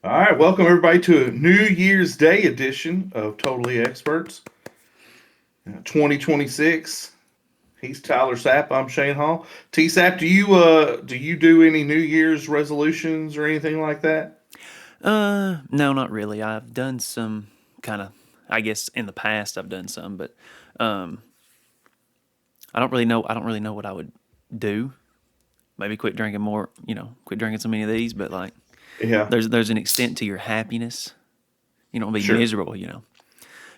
All right, welcome everybody to a New Year's Day edition of Totally Experts 2026. He's Tyler Sapp. I'm Shane Hall. T Sapp, do you do any New Year's resolutions or anything like that? No, not really. I've done some kind of, I guess in the past I've done some, but um, I don't really know. I don't really know what I would do. Maybe quit drinking more. Quit drinking so many of these. But like, Yeah, there's an extent to your happiness. You don't be sure. miserable.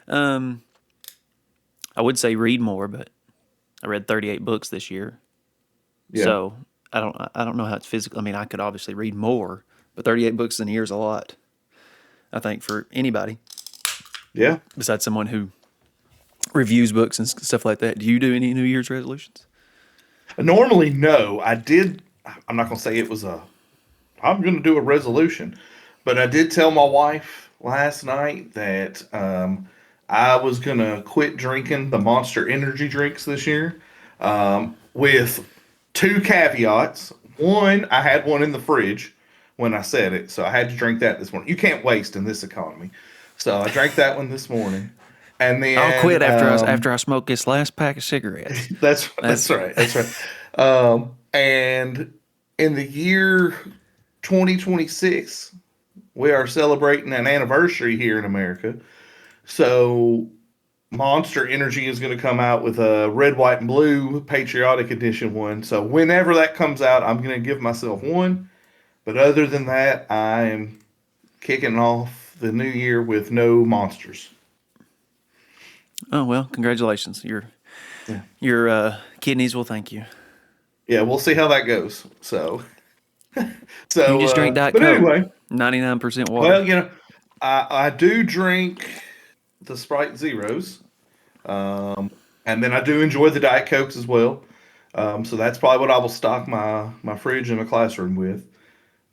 Um, I would say read more, but I read 38 books this year, Yeah, so I don't know how it's physical. I mean, I could obviously read more, but 38 books in a year is a lot. I think for anybody yeah. besides someone who reviews books and stuff like that. Do you do any New Year's resolutions? Normally, no. I did. I'm not going to say it was a. I'm going to do a resolution, but I did tell my wife last night that I was going to quit drinking the Monster Energy drinks this year, with two caveats. One, I had one in the fridge when I said it, so I had to drink that this morning. You can't waste in this economy, so I drank that one this morning, and I'll quit then after I smoke this last pack of cigarettes. that's That's right, that's right. And in the year 2026, we are celebrating an anniversary here in America. So Monster Energy is going to come out with a red, white, and blue patriotic edition one. So whenever that comes out, I'm going to give myself one. But other than that, I am kicking off the new year with no monsters. oh well, congratulations. Yeah, Your kidneys will thank you. yeah, we'll see how that goes. So, You can just drink Diet but Coke, anyway, 99% water. well, I do drink the Sprite Zeros. And then I do enjoy the Diet Cokes as well. So that's probably what I will stock my fridge in my classroom with.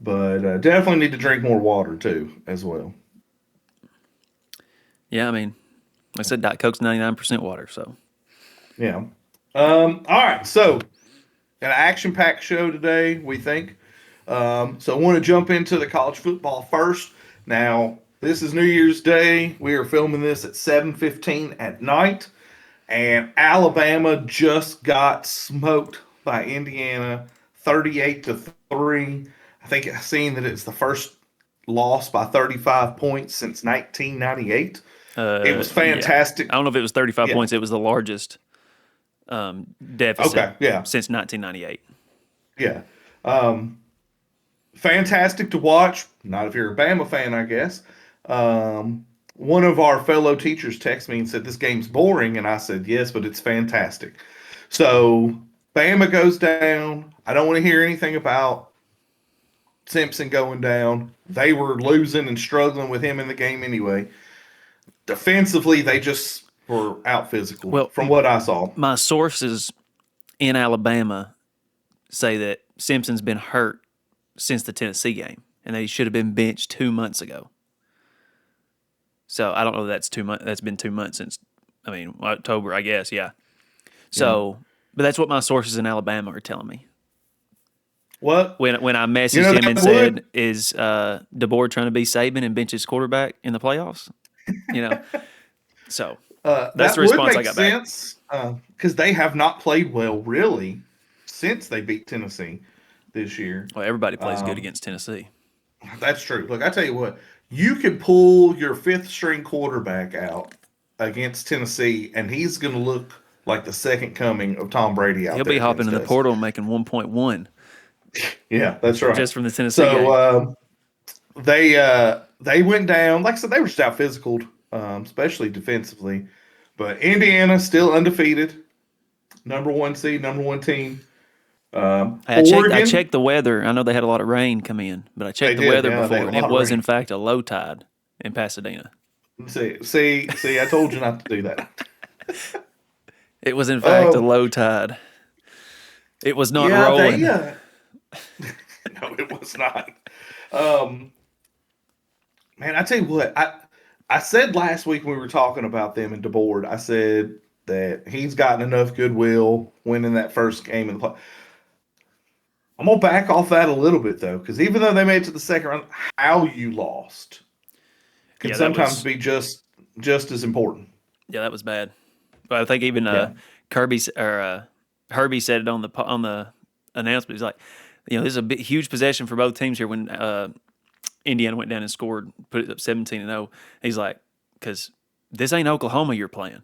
But definitely need to drink more water too, as well. Yeah, I mean, I said Diet Coke's 99% water, so Yeah. All right. So an action-packed show today, we think. So I want to jump into the college football first. Now, this is New Year's Day. We are filming this at 7:15 at night, and Alabama just got smoked by Indiana, 38 to 3. I think I've seen that it's the first loss by 35 points since 1998. It was yeah. fantastic. I don't know if it was 35 Yeah. points. It was the largest deficit Okay. Yeah. since 1998. Yeah. Um, Fantastic to watch. Not if you're a Bama fan, I guess. One of our fellow teachers texted me and said, "This game's boring." And I said, "Yes, but it's fantastic." So Bama goes down. I don't want to hear anything about Simpson going down. They were losing and struggling with him in the game anyway. Defensively, they just were out physical Well, from what I saw. my sources in Alabama say that Simpson's been hurt since the Tennessee game, and that he should have been benched 2 months ago. So I don't know if that's 2 months. That's been 2 months since, I mean, October, I guess. Yeah. Yeah. So, but that's what my sources in Alabama are telling me. What? When I messaged him That and would said, "Is DeBoer trying to be Saban and bench his quarterback in the playoffs?" You know, so that's the that would response I make got back. sense because they have not played well really since they beat Tennessee this year. Well, everybody plays good Um, against Tennessee. that's true. Look, I tell you what, you could pull your fifth string quarterback out against Tennessee, and he's going to look like the second coming of Tom Brady He'll out be there hopping against in the us. portal and making 1.1 Yeah, that's right. just from the Tennessee So game. they went down. Like I said, they were just out physical, especially defensively. But Indiana still undefeated, number one seed, number one team. Hey, I Oregon, checked the weather. I know they had a lot of rain come in, but I they checked the did. weather Yeah, they before, had a and it lot of was in rain. fact a low tide in Pasadena. See. I told you not to do that. It was in fact a Um, low tide. It was not yeah, they. rolling. No, it was not. Um, Man, I tell you what, I said last week when we were talking about them and DeBoard, I said that he's gotten enough goodwill winning that first game in the play. I'm gonna back off that a little bit though, because even though they made it to the second round, how you lost can Yeah, that sometimes was be just as important. yeah, that was bad. But I think even Yeah, Kirby's or Herbie said it on the announcement. He's like, this is a huge possession for both teams here when Indiana went down and scored, put it up 17-0. He's like, because this ain't Oklahoma you're playing,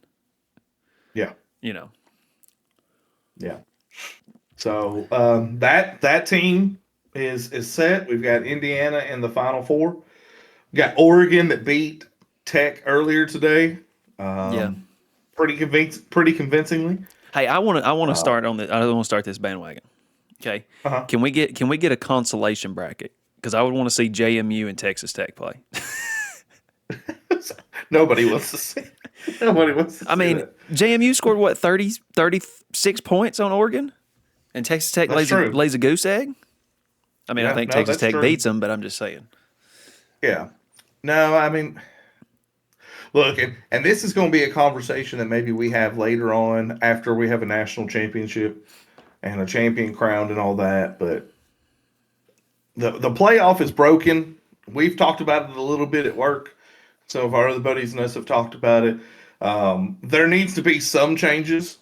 yeah, you know. yeah. So that team is set. We've got Indiana in the Final Four. We got Oregon that beat Tech earlier today. Yeah. Um, pretty convincingly. Hey, I want to Uh, start on the I want to start this bandwagon. Okay, uh-huh. can we get a consolation bracket? Because I would want to see JMU and Texas Tech play. Nobody wants to see. Nobody wants to I see mean, that. JMU scored what 36 points on Oregon, and Texas Tech That's true. lays a goose egg. I mean, I Yeah, think no, Texas that's Tech true. beats them, but I'm just saying. Yeah. No, I mean, look, and this is going to be a conversation that maybe we have later on after we have a national championship and a champion crowned and all that. But the playoff is broken. We've talked about it a little bit at work. Some of our other buddies and us have talked about it. There needs to be some changes.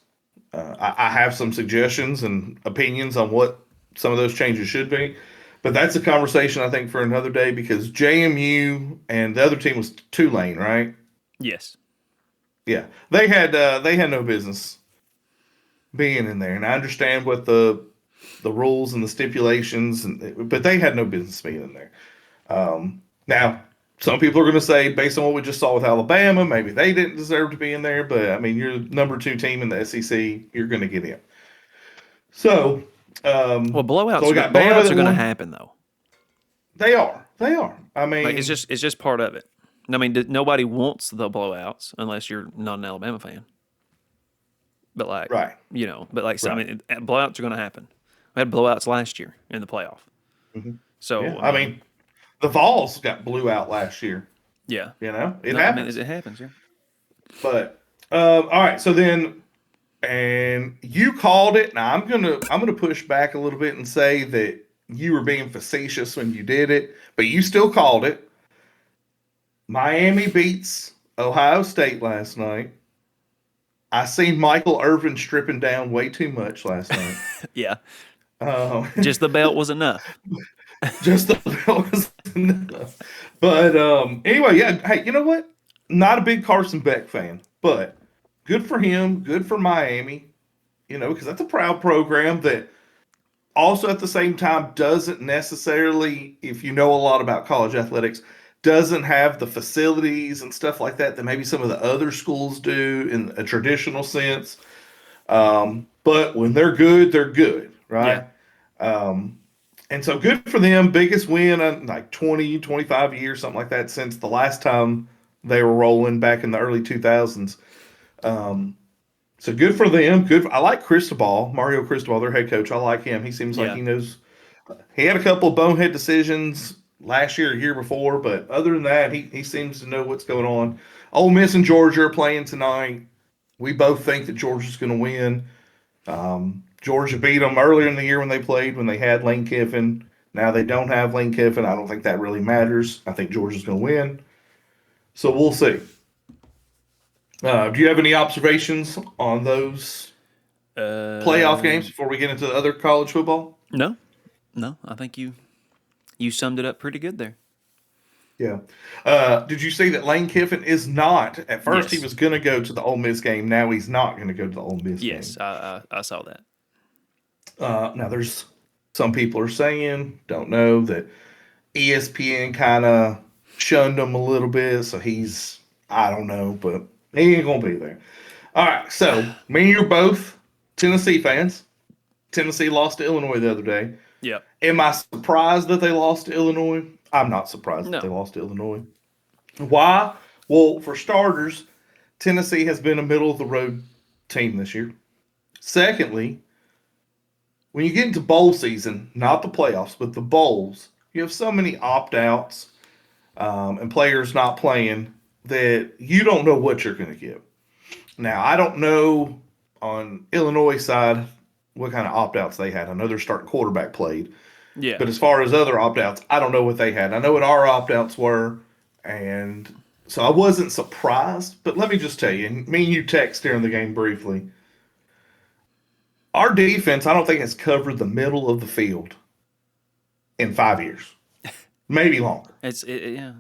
I have some suggestions and opinions on what some of those changes should be. But that's a conversation I think for another day because JMU and the other team was Tulane, right? Yes. Yeah, they had no business being in there, and I understand what the rules and the stipulations, but they had no business being in there. Now, some people are going to say, based on what we just saw with Alabama, maybe they didn't deserve to be in there. But I mean, you're the number two team in the SEC, you're going to get in. So, Well, so we got Bama blowouts that are going to won. happen though. They are. I Like mean, it's just part of it. I mean, nobody wants the blowouts unless you're not an Alabama fan. But like, right, but like, so, I right. mean, blowouts are going to happen. We had blowouts last year in the playoff. Hmm. Yeah, So I I mean, mean, the Vols got blew out last year. yeah. It No, I mean, happens. it happens. Yeah. But all right, so then and you called it. Now I'm gonna push back a little bit and say that you were being facetious when you did it, but you still called it. Miami beats Ohio State last night. I seen Michael Irvin stripping down way too much last night. Yeah. Um, Just the belt was enough. just the that was enough. But anyway, yeah. Hey, you know what? Not a big Carson Beck fan, but good for him. Good for Miami. Because that's a proud program that also at the same time doesn't necessarily, if you know a lot about college athletics, doesn't have the facilities and stuff like that that maybe some of the other schools do in a traditional sense. But when they're good, Yeah. right? Um, and so good for them. Biggest win in like 20, 25 years, something like that, since the last time they were rolling back in the early 2000s. Um, so good for them. Good. I like Cristobal, Mario Cristobal, their head coach. I like him. He seems like Yeah. he knows. He had a couple of bonehead decisions last year, or year before, but other than that, he seems to know what's going on. Ole Miss and Georgia are playing tonight. We both think that Georgia's going to win. Georgia beat them earlier in the year when they played, when they had Lane Kiffin. Now they don't have Lane Kiffin. I don't think that really matters. I think Georgia's going to win. So we'll see. Do you have any observations on those playoff games Uh, before we get into the other college football? no, no. I think you summed it up pretty good there. Yeah. Did you see that Lane Kiffin is not? At first, he Yes. was going to go to the Ole Miss game. Now he's not going to go to the Ole Miss Yes. game. I saw that. Now, there's some people are saying, don't know, that ESPN kind of shunned him a little bit. So I don't know, but he ain't going to be there. All right. So, me and you are both Tennessee fans. Tennessee lost to Illinois the other day. Yep. Am I surprised that they lost to Illinois? I'm not surprised that they No. lost to Illinois. Why? Well, for starters, Tennessee has been a middle of the road team this year. Secondly, when you get into bowl season, not the playoffs, but the bowls, you have so many opt outs and players not playing that you don't know what you're going to get. Now, I don't know on Illinois side. what kind of opt outs they had. I know their starting quarterback played, Yeah. but as far as other opt outs, I don't know what they had. I know what our opt outs were, and so I wasn't surprised. But let me just tell you, and me and you text during the game briefly. Our defense, I don't think has covered the middle of the field in 5 years, maybe longer. Yeah.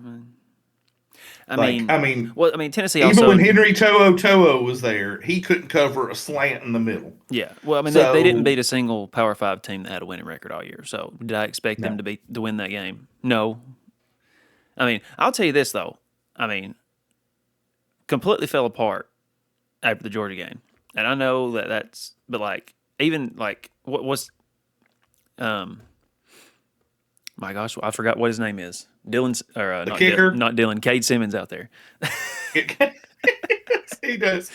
I Like, mean, I mean, well, I mean, Tennessee even when also. Henry To'o was there, he couldn't cover a slant in the middle. Yeah. Well, I mean, they didn't So beat a single Power Five team that had a winning record all year. So did I expect them no, to win that game? No. I mean, I'll tell you this though. I mean, completely fell apart after the Georgia game, and I know but like even like what's um my gosh, I forgot what his name is. Dylan or the kicker, not Dylan, Cade Simmons out there. he does.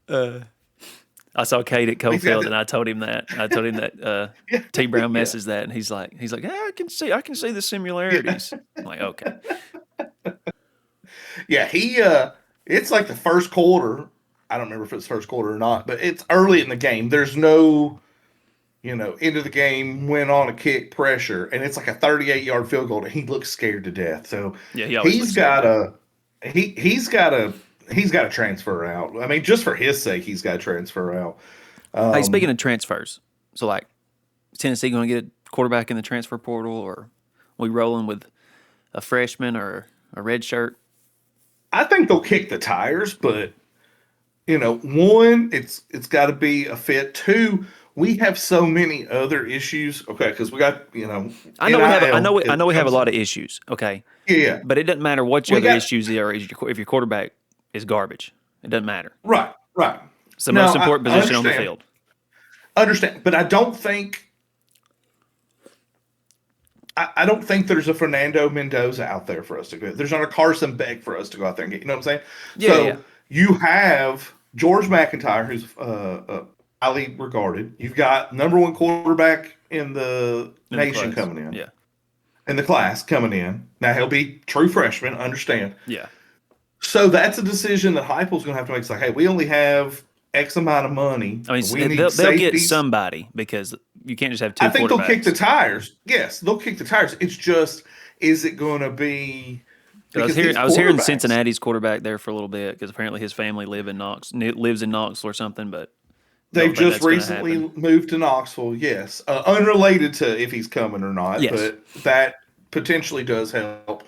I saw Cade at He's got Cofield, and the, I told him that. T Brown yeah, messes that, and he's like, yeah, I can see the yeah, similarities. I'm like, okay, yeah. It's like the first quarter. I don't remember if it's first quarter or not, but it's early in the game. There's no, into the game, went on a kick, pressure, and it's like a 38-yard field goal, and he looks scared to death. So yeah, he always he's looks scared got to. a he's got to transfer out. I mean, just for his sake, he's got to transfer out. Hey, speaking of transfers, so like, is Tennessee going to get a quarterback in the transfer portal, or we rolling with a freshman or a red shirt? I think they'll kick the tires, but one, it's got to be a fit. Two, we have so many other issues. Okay, because we got I know we have a comes. lot of issues. Okay, Yeah, yeah. but it doesn't matter what your We other got issues are. If your quarterback is garbage, it doesn't matter. right, right. It's the No, most I important position on the understand. field. Understand, but I don't think there's a Fernando Mendoza out there for us to go. There's not a Carson Beck for us to go out there and get. You know what I'm saying? Yeah, yeah, So you have George McIntyre, who's highly regarded. You've got number one quarterback in the in the nation class. coming in, Yeah, in the class coming in. Now he'll be true freshman. Understand? yeah. So that's a decision that Heupel's going to have to make. It's like, hey, we only have X amount of money. I mean, We need they'll get safeties. somebody because you can't just have I two think they'll kick the quarterbacks. tires. Yes, they'll kick the tires. It's just, is it going to be Because because these I was hearing quarterbacks, Cincinnati's quarterback there for a little bit because apparently his family lives in Knoxville or something, but they've don't think just that's going to recently happen. moved to Knoxville. Yes, unrelated to if he's coming or not, Yes. but that potentially does help.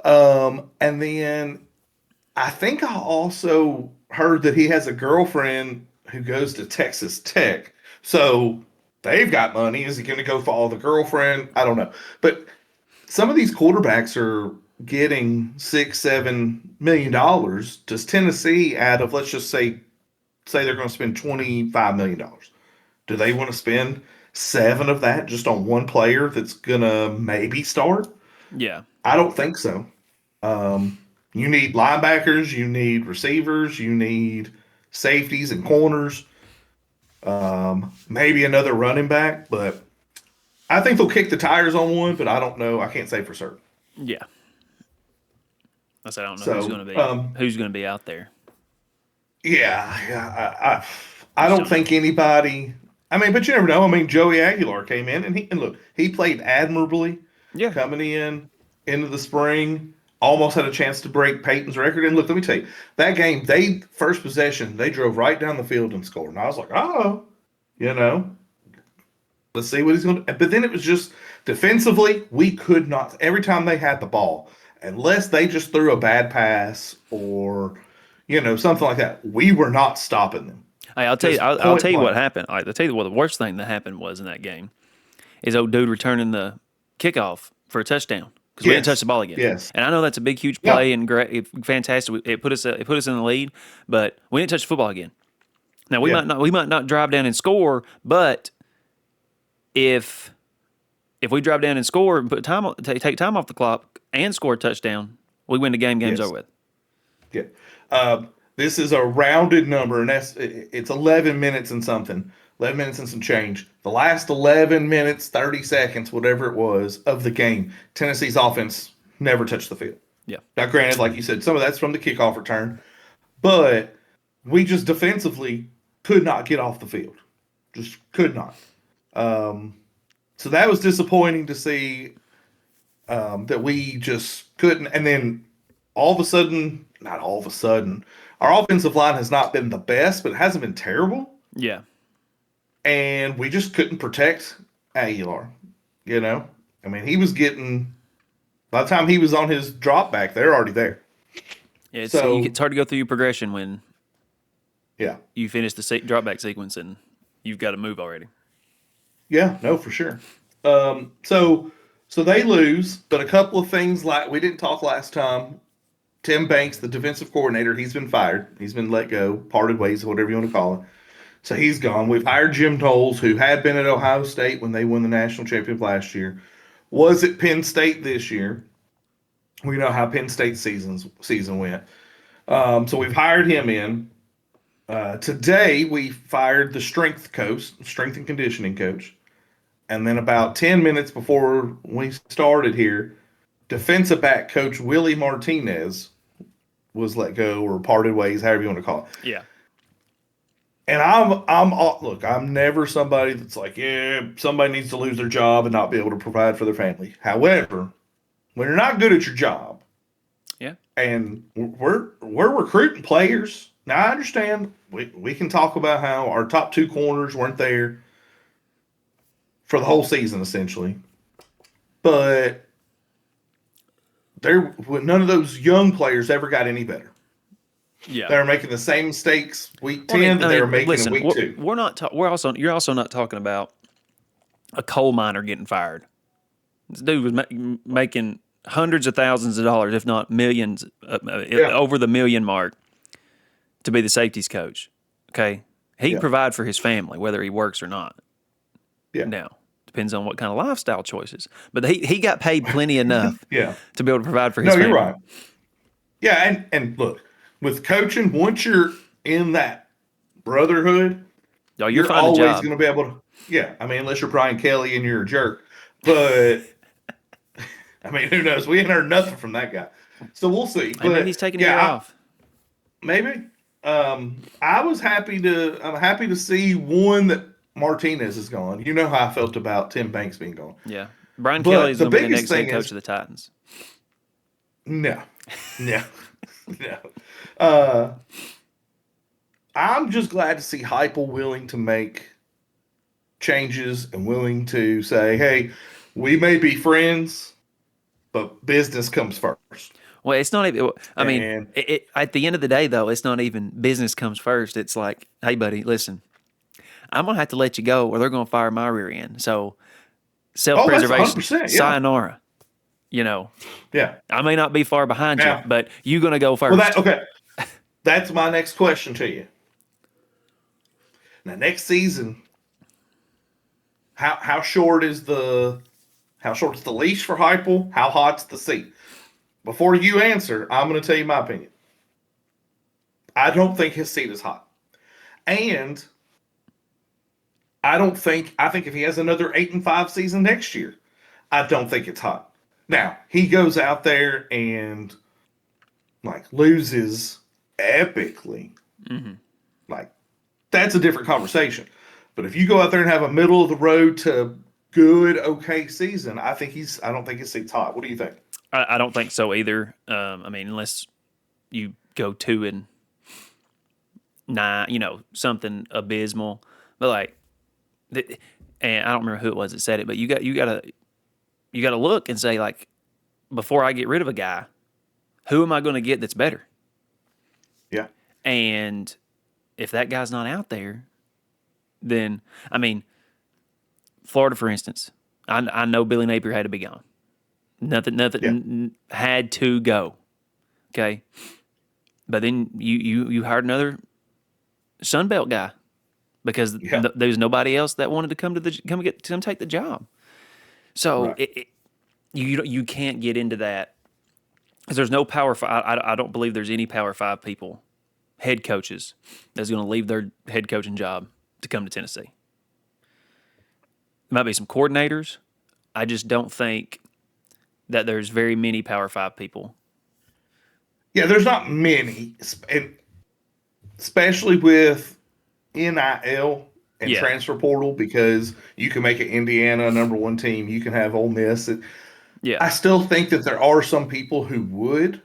And then I think I also heard that he has a girlfriend who goes to Texas Tech. So they've got money. Is he going to go follow the girlfriend? I don't know. But some of these quarterbacks are getting $6-7 million. Does Tennessee, out of, let's just say they're going to spend $25 million, do they want to spend seven of that just on one player that's going to maybe start? Yeah. I don't think so. You need linebackers, you need receivers, you need safeties and corners, maybe another running back, but I think they'll kick the tires on one, but I don't know. I can't say for certain. Yeah. I said I don't know So, who's going to be out there. yeah, I Just don't don't know. think anybody. I mean, but you never know. I mean, Joey Aguilar came in and look, he played admirably Yeah. coming in into the spring. Almost had a chance to break Peyton's record. And look, let me tell you, that game, they first possession, they drove right down the field and scored. And I was like, oh, you know, let's see what he's going to. But then it was just defensively, we could not. Every time they had the ball, unless they just threw a bad pass or something like that, we were not stopping them. Hey, Just I'll point tell you what blank. happened. I'll tell you what the worst thing that happened was in that game is old dude returning the kickoff for a touchdown because we didn't touch Yes, the ball again. yes, And I know that's a big, huge yeah, play and great, fantastic. It put us in the lead, but we didn't touch the football again. Now yeah, we might not drive down and score, but if we drive down and score and take time off the clock and score a touchdown, we win the game. Game's over yes, with. yeah. This is a rounded number, and it's 11 minutes and something. 11 minutes and some change. The last 11 minutes, 30 seconds, whatever it was, of the game, Tennessee's offense never touched the field. Yeah, Now, granted, like you said, some of that's from the kickoff return, but we just defensively could not get off the field. Just could not. So that was disappointing to see that we just couldn't. And then all of a sudden, not all of a sudden, our offensive line has not been the best, but it hasn't been terrible. Yeah. And we just couldn't protect Aguilar. You know, I mean, he was getting, by the time he was on his drop back, they're already there. Yeah, So, it's hard to go through your progression when yeah. you finish the drop back sequence and you've got to move already. Yeah, no, for sure. So they lose, but a couple of things like we didn't talk last time. Tim Banks, the defensive coordinator, he's been fired. He's been let go, parted ways, whatever you want to call it. So he's gone. We've hired Jim Knowles, who had been at Ohio State when they won the national championship last year. Was at Penn State this year. We know how Penn State season went. So we've hired him in. Today we fired the strength and conditioning coach. And then about 10 minutes before we started here, defensive back coach Willie Martinez was let go or parted ways, however you want to call it. Yeah. And look, I'm never somebody that's like, yeah, somebody needs to lose their job and not be able to provide for their family. However, when you're not good at your job, yeah, and we're recruiting players. Now I understand we can talk about how our top two corners weren't there for the whole season essentially, but none of those young players ever got any better. Yeah, they were making the same mistakes week 10 that they were making in week 2. You're also not talking about a coal miner getting fired. This dude was making hundreds of thousands of dollars, if not millions, over the million mark, to be the safeties coach. Okay, he can provide for his family whether he works or not. Yeah. Now, depends on what kind of lifestyle choices. But he got paid plenty enough to be able to provide for his family. No, you're right. Yeah, and look, with coaching, once you're in that brotherhood, you're always going to be able to. Yeah, I mean, unless you're Brian Kelly and you're a jerk. But, I mean, who knows? We ain't heard nothing from that guy. So we'll see. But maybe he's taking a year off. Maybe. I'm happy to see one that Martinez is gone. You know how I felt about Tim Banks being gone. Yeah. Brian Kelly is going to be the next head coach of the Titans. No. No. I'm just glad to see Heupel willing to make changes and willing to say, hey, we may be friends, but business comes first. Well, it's not even. I mean, at the end of the day, though, it's not even business comes first. It's like, hey, buddy, listen, I'm gonna have to let you go, or they're gonna fire my rear end. So, self-preservation, sayonara. You know. Yeah. I may not be far behind you, but you're gonna go first. Well, that's my next question to you. Now, next season, how short is the leash for Heupel? How hot's the seat? Before you answer, I'm going to tell you my opinion. I don't think his seat is hot. And I think if he has another 8-5 season next year, I don't think it's hot. Now, he goes out there and loses epically. Mm-hmm. That's a different conversation. But if you go out there and have a middle of the road to good, okay season, I don't think his seat's hot. What do you think? I don't think so either. I mean, unless you go 2-9, something abysmal. But and I don't remember who it was that said it, but you got to look and say, before I get rid of a guy, who am I going to get that's better? Yeah. And if that guy's not out there, then I mean, Florida, for instance, I know Billy Napier had to be gone. Nothing had to go. Okay. But then you hired another Sunbelt guy because there was nobody else that wanted to come take the job. So you can't get into that because there's no Power 5. I don't believe there's any Power 5 people, head coaches, that's going to leave their head coaching job to come to Tennessee. There might be some coordinators. I just don't think that there's very many Power 5 people. Yeah, there's not many, especially with NIL. and Yeah. transfer portal because you can make it Indiana a number one team. You can have Ole Miss. Yeah. I still think that there are some people who would.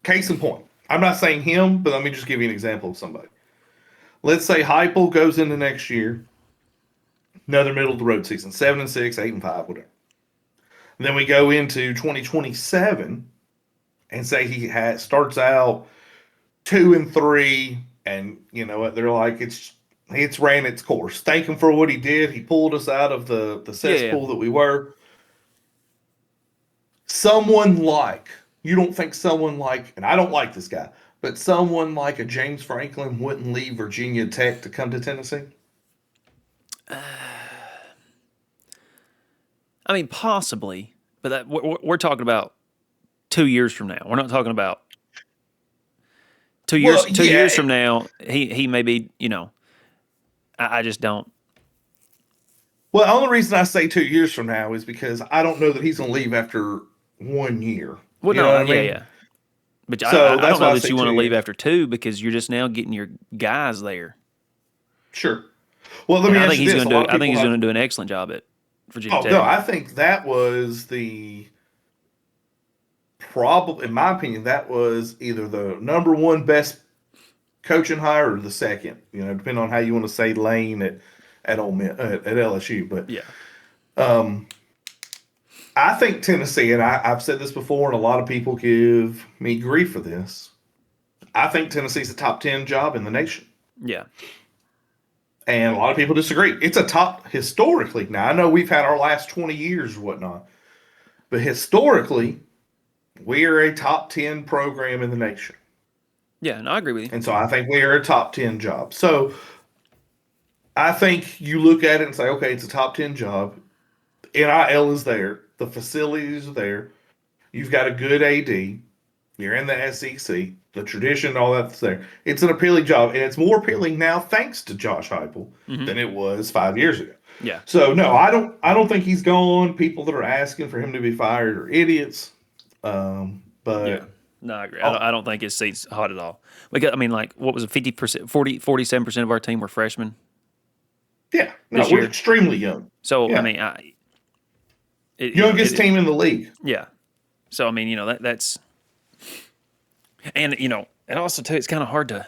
Case in point, I'm not saying him, but let me just give you an example of somebody. Let's say Heupel goes into next year, another middle of the road season, 7-6, 8-5, whatever. And then we go into 2027 and say starts out 2-3, and you know what? They're like it's ran its course. Thank him for what he did. He pulled us out of the Yeah. Yeah. cesspool that we were. Someone like you don't think someone like, and I don't like this guy, but someone like a James Franklin wouldn't leave Virginia Tech to come to Tennessee? I mean, possibly, but we're talking about 2 years from now. We're not talking about two Well, years. 2 years yeah. from now, he may be. I just don't. Well, the only reason I say 2 years from now is because I don't know that he's going to leave after 1 year. Well, You no, know what I yeah, mean? yeah. But So I don't that's know why I that say you want two to leave years. after two because you're just now getting your guys there. Sure. Well, let And me I ask think you he's this: going a to lot do. of I think people he's going have. to do an excellent job at Virginia Oh no, Tech. I think that was the probably, in my opinion, that was either the number one best coaching hire or the second. You know, depending on how you want to say Lane at Ole Miss, at LSU. But Yeah, um, I think Tennessee, and I've said this before, and a lot of people give me grief for this. I think Tennessee's a top 10 job in the nation. yeah, And a lot of people disagree. It's a top historically. Now, I know we've had our last 20 years or whatnot, but historically, we are a top 10 program in the nation. yeah. No, I agree with you. And so I think we are a top 10 job. So I think you look at it and say, okay, it's a top 10 job. NIL is there. The facilities are there. You've got a good AD. You're in the SEC. The tradition, all that's there. It's an appealing job, and it's more appealing now thanks to Josh Heupel Hmm. than it was 5 years ago. Yeah, So no, I don't think he's gone. People that are asking for him to be fired are idiots. yeah. But No, I agree. oh I don't think his seat's hot at all. I mean, like, what was it? 50%, 47% of our team were freshmen yeah, no, this we're year. extremely young. So I Yeah, mean, youngest team in the league. yeah. So I mean, that's and and also too, it's kind of hard to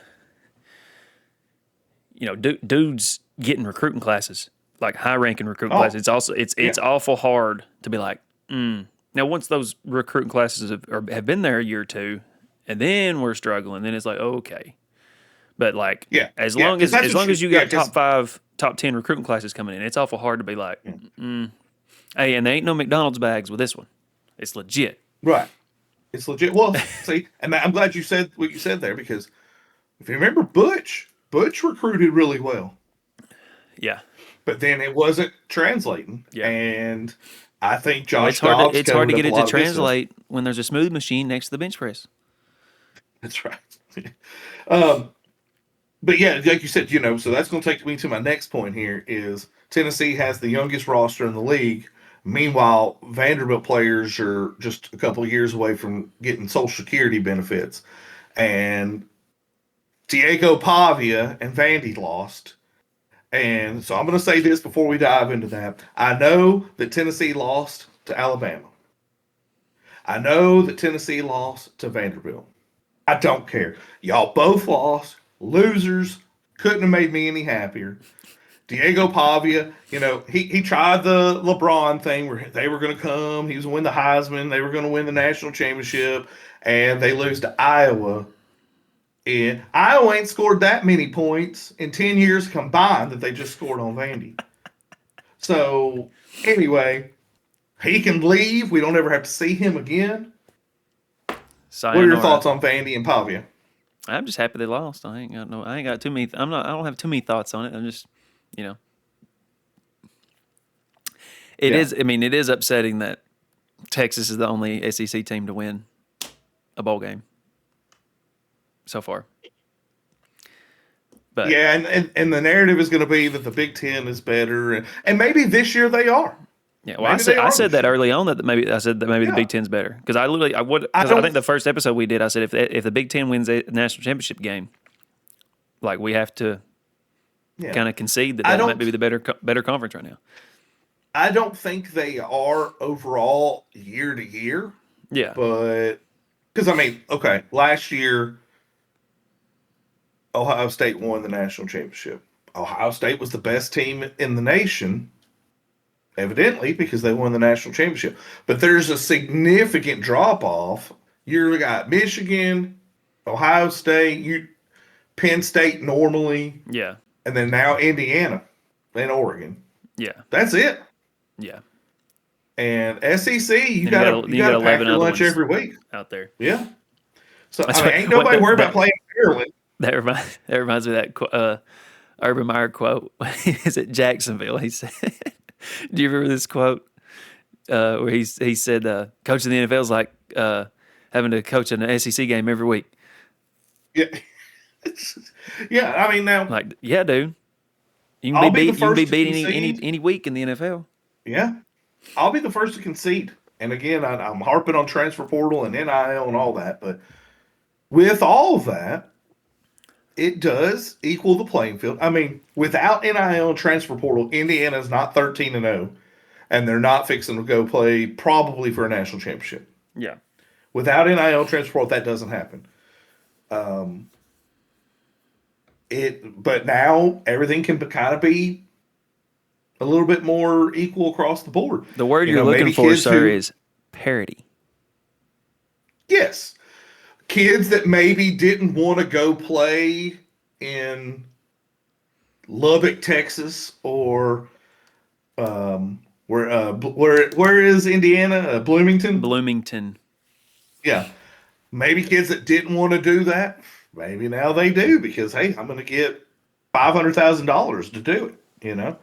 dudes getting recruiting classes, like high ranking recruiting Oh classes. It's also it's yeah, awful hard to be like, now once those recruiting classes have been there a year or two, and then we're struggling, then it's like, okay. But like yeah, as yeah. long Because as that's as what long you. as you Yeah, got because top 5, top 10 recruiting classes coming in, it's awful hard to be like, hey, and there ain't no McDonald's bags with this one. It's legit. right, it's legit. Well, see, and I'm glad you said what you said there because if you remember Butch recruited really well, Yeah. but then it wasn't translating, Yeah. and I think Well, Josh Dobbs it's hard to covered up get a it to lot of his stuff. translate when there's a smooth machine next to the bench press. That's right. um, but yeah, like you said, so that's going to take me to my next point here is Tennessee has the youngest roster in the league. Meanwhile, Vanderbilt players are just a couple of years away from getting Social Security benefits. And Diego Pavia and Vandy lost. And so I'm going to say this before we dive into that. I know that Tennessee lost to Alabama. I know that Tennessee lost to Vanderbilt. I don't care. Y'all both lost. Losers. Couldn't have made me any happier. Diego Pavia, he tried the LeBron thing where they were going to come. He was going to win the Heisman. They were going to win the national championship. And they lose to Iowa. And Iowa ain't scored that many points in 10 years combined that they just scored on Vandy. So, anyway, he can leave. We don't ever have to see him again. What are your Sayonara. thoughts on Vandy and Pavia? I'm just happy they lost. I ain't got too many. I don't have too many thoughts on it. I'm just, you know, it Yeah. is. I mean, it is upsetting that Texas is the only SEC team to win a bowl game so far. But Yeah, and the narrative is going to be that the Big Ten is better, and maybe this year they are. yeah, well, Maybe they I are said this that year. early on that maybe the Yeah, Big Ten's better because I I don't. think the first episode we did I said if the Big Ten wins a national championship game, like we have to Yeah. kind of concede that I that might be don't the better conference right now. I don't think they are overall year to year, Yeah, but because I mean, okay, last year Ohio State won the national championship. Ohio State was the best team in the nation, evidently, because they won the national championship. But there's a significant drop off. You got Michigan, Ohio State, Penn State normally, yeah, and then now Indiana and Oregon. yeah, That's it. yeah. And SEC, you Then you gotta got you then you got gotta pack 11 your other lunch ones every week. out there. Yeah. So I That's mean, ain't what nobody worried about playing Maryland. that reminds me of that Urban Meyer quote. Is it Jacksonville? He said, "Do you remember this quote where he said, coaching the NFL is like having to coach an SEC game every week." Yeah. Yeah. I mean, now Like, yeah, dude, I'll be the you can be first to beat concede. any week in the NFL. Yeah. I'll be the first to concede. And again, I'm harping on transfer portal and NIL and all that, but with all of that, it does equal the playing field. I mean, without NIL and transfer portal, Indiana's not 13-0, and they're not fixing to go play probably for a national championship. Yeah, Without NIL transfer portal, that doesn't happen. Um, but now everything can kind of be a little bit more equal across the board. the word You you're know, looking maybe for, kids sir, who, is parity. yes, kids that maybe didn't want to go play in Lubbock, Texas, or where is Indiana? Bloomington. Bloomington. Yeah, maybe kids that didn't want to do that, maybe now they do because hey, I'm going to get $500,000 to do it. You know,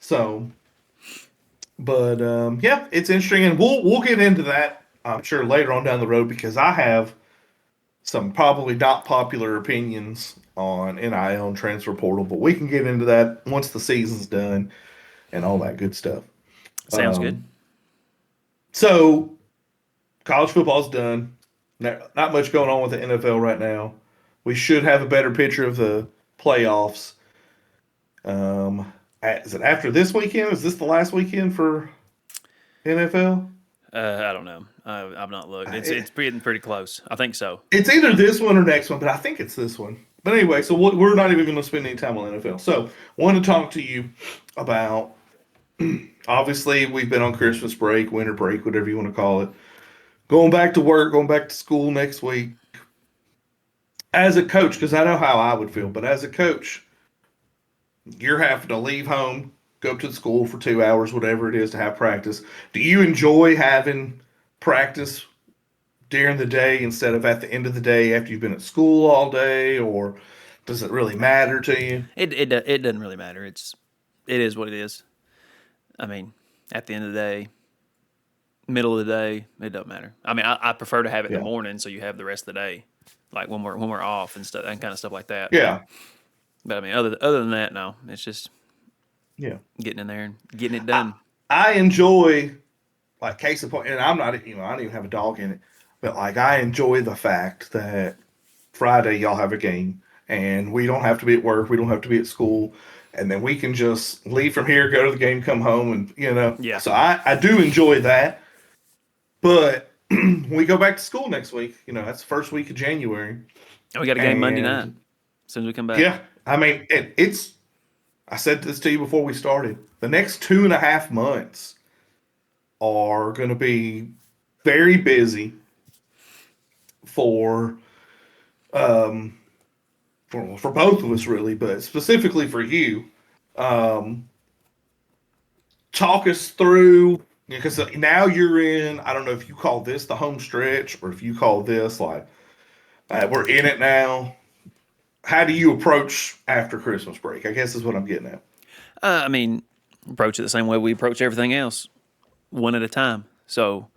so but yeah, it's interesting, and we'll get into that I'm sure later on down the road because I have some probably not popular opinions on NIL and transfer portal, but we can get into that once the season's done and all that good stuff. Sounds good. So college football's done. Not much going on with the NFL right now. We should have a better picture of the playoffs. Is it after this weekend? Is this the last weekend for NFL? I don't know. I've not looked. It's It, pretty close. I think so. it's either this one or next one, but I think it's this one. But anyway, so we're not even going to spend any time on NFL. So, want to talk to you about. Obviously, we've been on Christmas break, winter break, whatever you want to call it. Going back to work, going back to school next week. As a coach, because I know how I would feel, but as a coach, you're having to leave home, go to the school for 2 hours, whatever it is, to have practice. Do you enjoy having practice during the day instead of at the end of the day after you've been at school all day, or does it really matter to you? It doesn't really matter. It is what it is. I mean, at the end of the day, middle of the day, it doesn't matter. I mean, I prefer to have it in the Yeah. morning so you have the rest of the day, like when we're off and stuff and kind of stuff like that. Yeah. But I mean, other than that, no, it's just Yeah. getting in there and getting it done. I enjoy, like, case in point, and I'm not, I don't even have a dog in it, but like, I enjoy the fact that Friday y'all have a game and we don't have to be at work, we don't have to be at school, and then we can just leave from here, go to the game, come home, and Yeah, So I do enjoy that, but when we go back to school next week, that's the first week of January, and we got a game Monday night and as soon as we come back. yeah, I mean, it's. I said this to you before we started. The next 2.5 months are going to be very busy for um for both of us really, but specifically for you. Um Talk us through because now you're in, I don't know if you call this the home stretch or if you call this like we're in it now. How do you approach after Christmas break? I guess is what I'm getting at. I mean, approach it the same way we approach everything else, one at a time. So,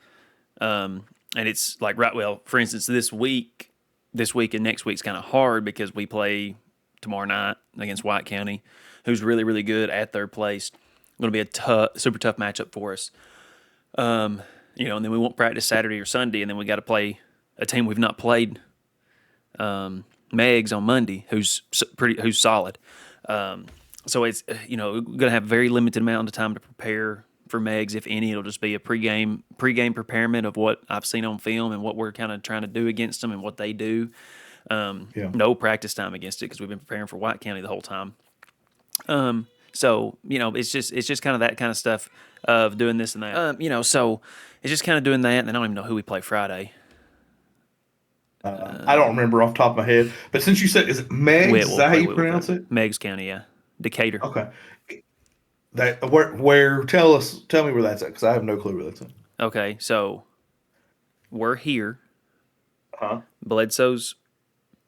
and it's like right. Well, for instance, this week and next week's kind of hard because we play tomorrow night against White County, who's really really good at third place. Going to be a super tough matchup for us. And then we won't practice Saturday or Sunday, and then we got to play a team we've not played, Megs on Monday, who's solid. So it's going to have very limited amount of time to prepare for Megs, if any. It'll just be a pregame preparation of what I've seen on film and what we're kind of trying to do against them and what they do. Yeah. No practice time against it because we've been preparing for White County the whole time. So it's just kind of that kind of stuff of doing this and that. So it's just kind of doing that, and I don't even know who we play Friday. I don't remember off the top of my head, but since you said, is it Megs? Is We'll that how play you pronounce it? Meigs County, yeah, Decatur. Okay. That tell me where that's at because I have no clue where that's at. Okay, so we're here. Huh? Bledsoe's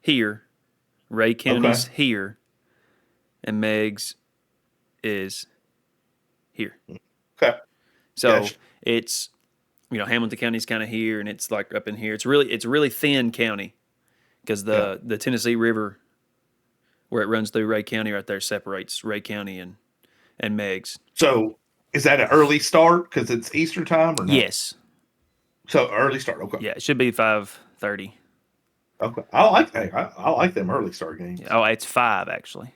here. Ray Okay. County's here, and Meigs is here. Okay. So Gotcha. it's Hamilton County's kind of here, and it's like up in here. It's a really thin county because Yeah. the Tennessee River, where it runs through Ray County, right there separates Ray County and Meigs. So is that an early start because it's Easter time or no? Yes, So early start. Okay. yeah, it should be 5:30. Okay. I like that. I like them early start games. Oh, it's 5 actually.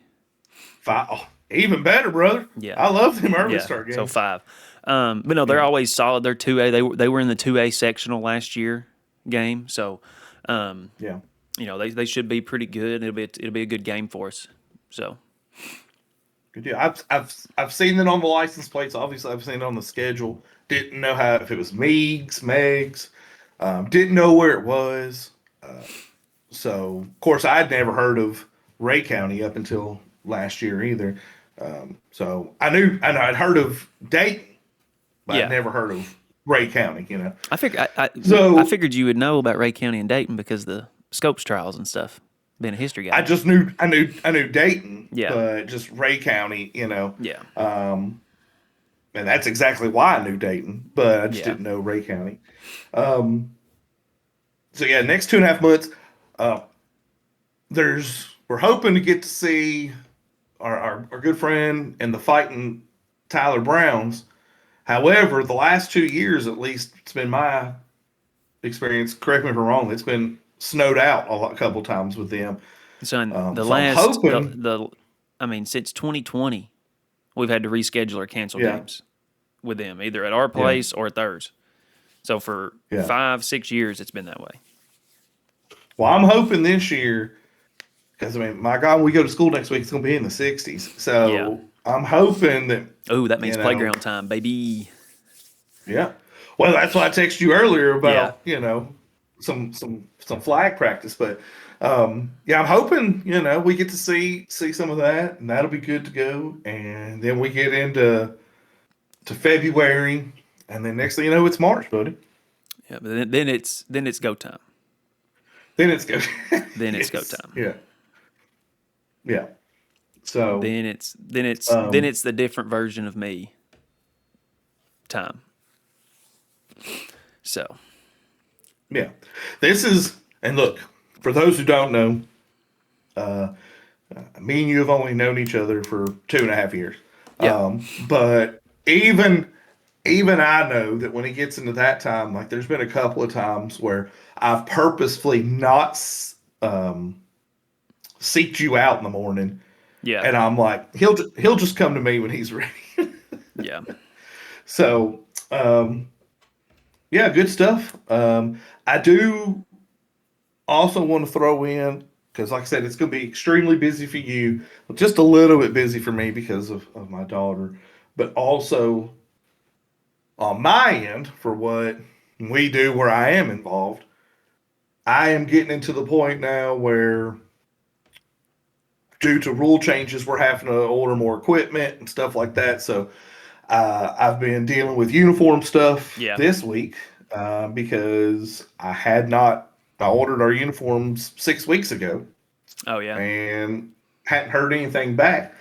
Five. Oh, even better, brother. Yeah, I love them early yeah. start So games. 5. But no, they're Yeah. always solid. They're 2A. They were in the 2A sectional last year game, so Yeah. they should be pretty good. It'll be a good game for us. So Good deal. I've seen it on the license plates. Obviously, I've seen it on the schedule. Didn't know how if it was Megs. Didn't know where it was. So, of course, I'd never heard of Ray County up until last year either. So I'd heard of Dayton, but I'd yeah, never heard of Ray County. I So figured you would know about Ray County and Dayton because the Scopes trials and stuff. Being a history guy. I knew Dayton, Yeah. but just Ray County. Yeah. And that's exactly why I knew Dayton, but I just Yeah. didn't know Ray County. So yeah, next 2.5 months, uh, we're hoping to get to see our good friend and the fighting Tyler Browns. However, the last 2 years, at least, it's been my experience. Correct me if I'm wrong. It's been snowed out a couple times with them. Son, So I'm hoping, I mean, since 2020, we've had to reschedule or cancel yeah, games with them, either at our yeah, place or at theirs. So for yeah. 5, 6 years, it's been that way. Well, I'm hoping this year because I mean, my God, when we go to school next week, it's going to be in the 60s. Yeah. So I'm hoping that Oh, that you means know, playground time, baby. yeah. Well, that's why I texted you earlier Yeah. about some flag practice, but yeah, I'm hoping we get to see some of that, and that'll be good to go. And then we get into February, and then next thing you know, it's March, buddy. Yeah, but then it's go time. Then it's go. Then it's go Yes. time. Yeah, yeah. So Then um, it's the different version of me time. So yeah, this is and look for those who don't know, me and you have only known each other for 2.5 years. yeah. But even I know that when it gets into that time, like there's been a couple of times where I've purposefully not seeked you out in the morning, Yeah. and I'm like, he'll just come to me when he's ready. Yeah. So yeah, good stuff. I do also want to throw in because, like I said, it's going to be extremely busy for you, just a little bit busy for me because of my daughter, but also on my end for what we do where I am involved. I am getting into the point now where, due to rule changes, we're having to order more equipment and stuff like that. So I've been dealing with uniform stuff Yeah. this week because I ordered our uniforms 6 weeks ago Oh yeah. and hadn't heard anything back.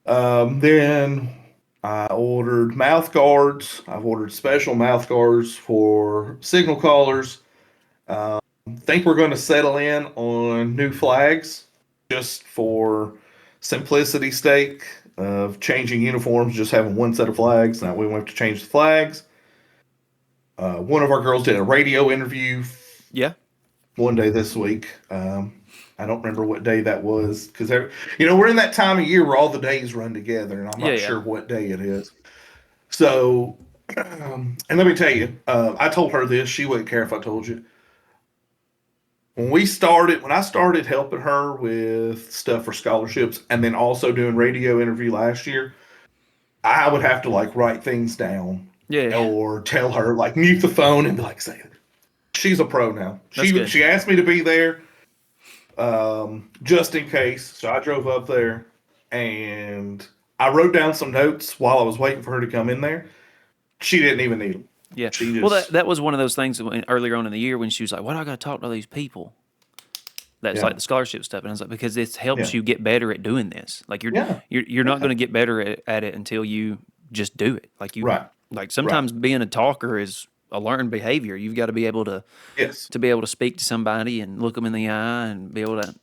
Then I ordered mouth guards. I've ordered special mouth guards for signal callers. Think we're going to settle in on new flags just for simplicity's sake of changing uniforms, just having one set of flags. Now we won't have to change the flags. One of our girls did a radio interview Yeah. one day this week. I don't remember what day that was because we're in that time of year where all the days run together, and I'm Yeah, not yeah, sure what day it is. So, and let me tell you, I told her this. She wouldn't care if I told you. When I started helping her with stuff for scholarships, and then also doing radio interview last year, I would have to like write things down yeah, yeah. or tell her like mute the phone and be like, say it. She's a pro now. That's She good. she asked me to be there just in case. So I drove up there and I wrote down some notes while I was waiting for her to come in there. She didn't even need them. Yeah. She Well, that just, that was one of those things earlier on in the year when she was like, "Why do I got to talk to these people?" That's yeah, like the scholarship stuff, and I was like, "Because it helps yeah, you get better at doing this. Like yeah, you're not yeah. going to get better at it until you just do it. Right, Like right. sometimes being a talker is a learned behavior. You've got to be able Yes, to be able to speak to somebody and look them in the eye and be able to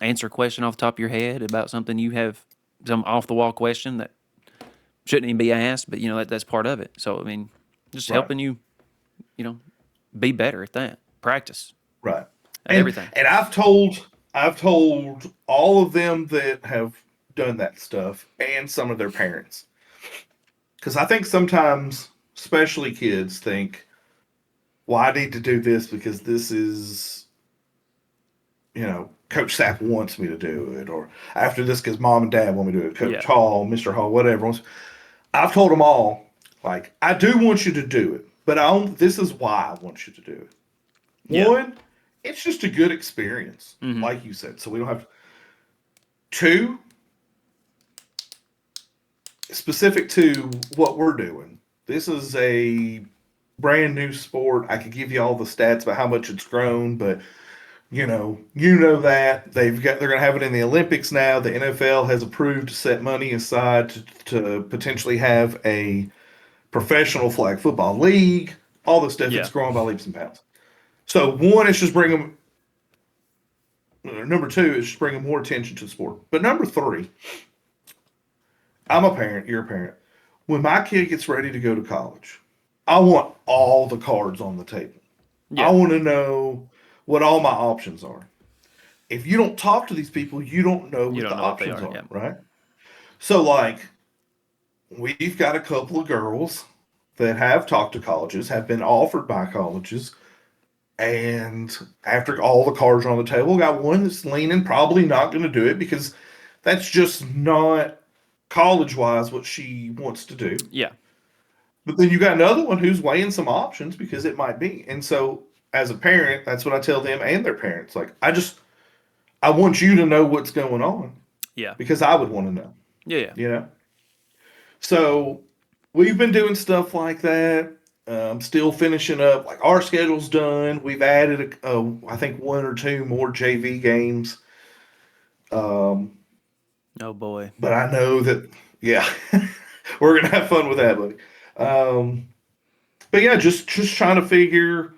answer a question off the top of your head about something you have some off the wall question that shouldn't even be asked, but that's part of it. So I mean, just right, helping you, you know, be better at that. Practice right. at And everything. and I've told all of them that have done that stuff and some of their parents because I think sometimes, especially kids, think, "Well, I need to do this because this is Coach Sapp wants me to do it, or after this because mom and dad want me to do it, Coach Yeah. Hall, Mr. Hall, whatever." I've told them all, like, I do want you to do it, but this is why I want you to do it. Yeah. One, it's just a good experience, Mm-hmm. like you said, so we don't have to. Two, specific to what we're doing, this is a brand new sport. I could give you all the stats about how much it's grown, but that they're going to have it in the Olympics now. The NFL has approved to set money aside to potentially have a professional flag football league. All this stuff, Yeah. it's growing by leaps and bounds. So one, it's just bringing. Number two is just bringing more attention to the sport. But number three, I'm a parent. You're a parent. When my kid gets ready to go to college, I want all the cards on the table. I Yeah. want to know what all my options are. If you don't talk to these people, you don't know You what don't the know what they options are. are, Yeah. right? So, like, we've got a couple of girls that have talked to colleges, have been offered by colleges, and after all the cards are on the table, got one that's leaning probably not going to do it because that's just not college wise what she wants to do. Yeah. But then you got another one who's weighing some options because it might be. And so, as a parent, that's what I tell them and their parents. Like, I want you to know what's going on Yeah. because I would want to know, Yeah. Yeah. you know? So we've been doing stuff like that. Still finishing up. Like our schedule's done. We've added, I think, one or two more JV games. Um, Oh boy. but I know that, yeah, we're gonna have fun with that, buddy. Um, but yeah, just trying to figure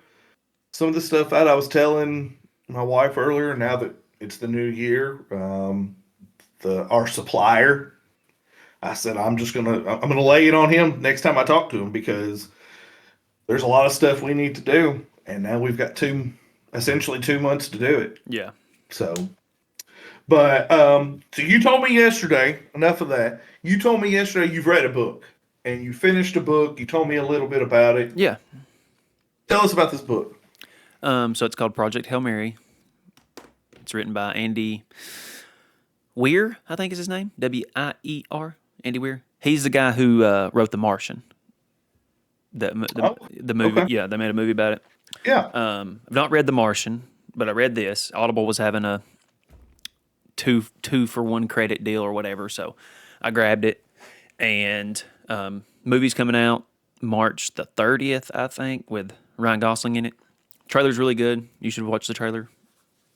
some of the stuff out. I was telling my wife earlier. Now that it's the new year, the our supplier, I said I'm gonna lay it on him next time I talk to him because there's a lot of stuff we need to do, and now we've got essentially 2 months to do it. Yeah. So, but so you told me yesterday. Enough of that. You told me yesterday you've read a book and you finished a book. You told me a little bit about it. Yeah. Tell us about this book. So it's called Project Hail Mary. It's written by Andy Weir, I think is his name. Wier. Andy Weir. He's the guy who wrote The Martian. Oh, The movie. okay. Yeah, they made a movie about it. Yeah. I've not read The Martian, but I read this. Audible was having a two for one credit deal or whatever, so I grabbed it. And movie's coming out March the 30th, I think, with Ryan Gosling in it. Trailer's really good. You should watch the trailer.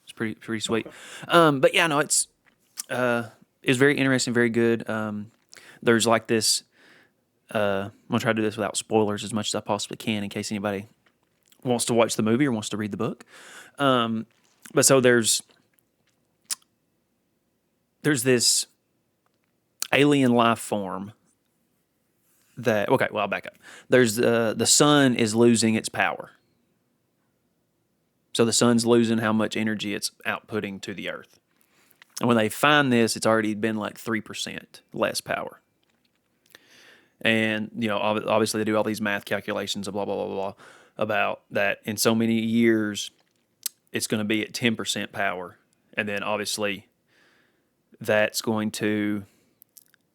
It's pretty sweet. But yeah, no, it's very interesting, very good. There's like this. I'm gonna try to do this without spoilers as much as I possibly can, in case anybody wants to watch the movie or wants to read the book. But so there's this alien life form that. Okay, well I'll back up. There's the sun is losing its power. So the sun's losing how much energy it's outputting to the earth. And when they find this, it's already been like 3% less power. And, obviously they do all these math calculations, blah, blah, blah, blah, about that in so many years, it's going to be at 10% power. And then obviously that's going to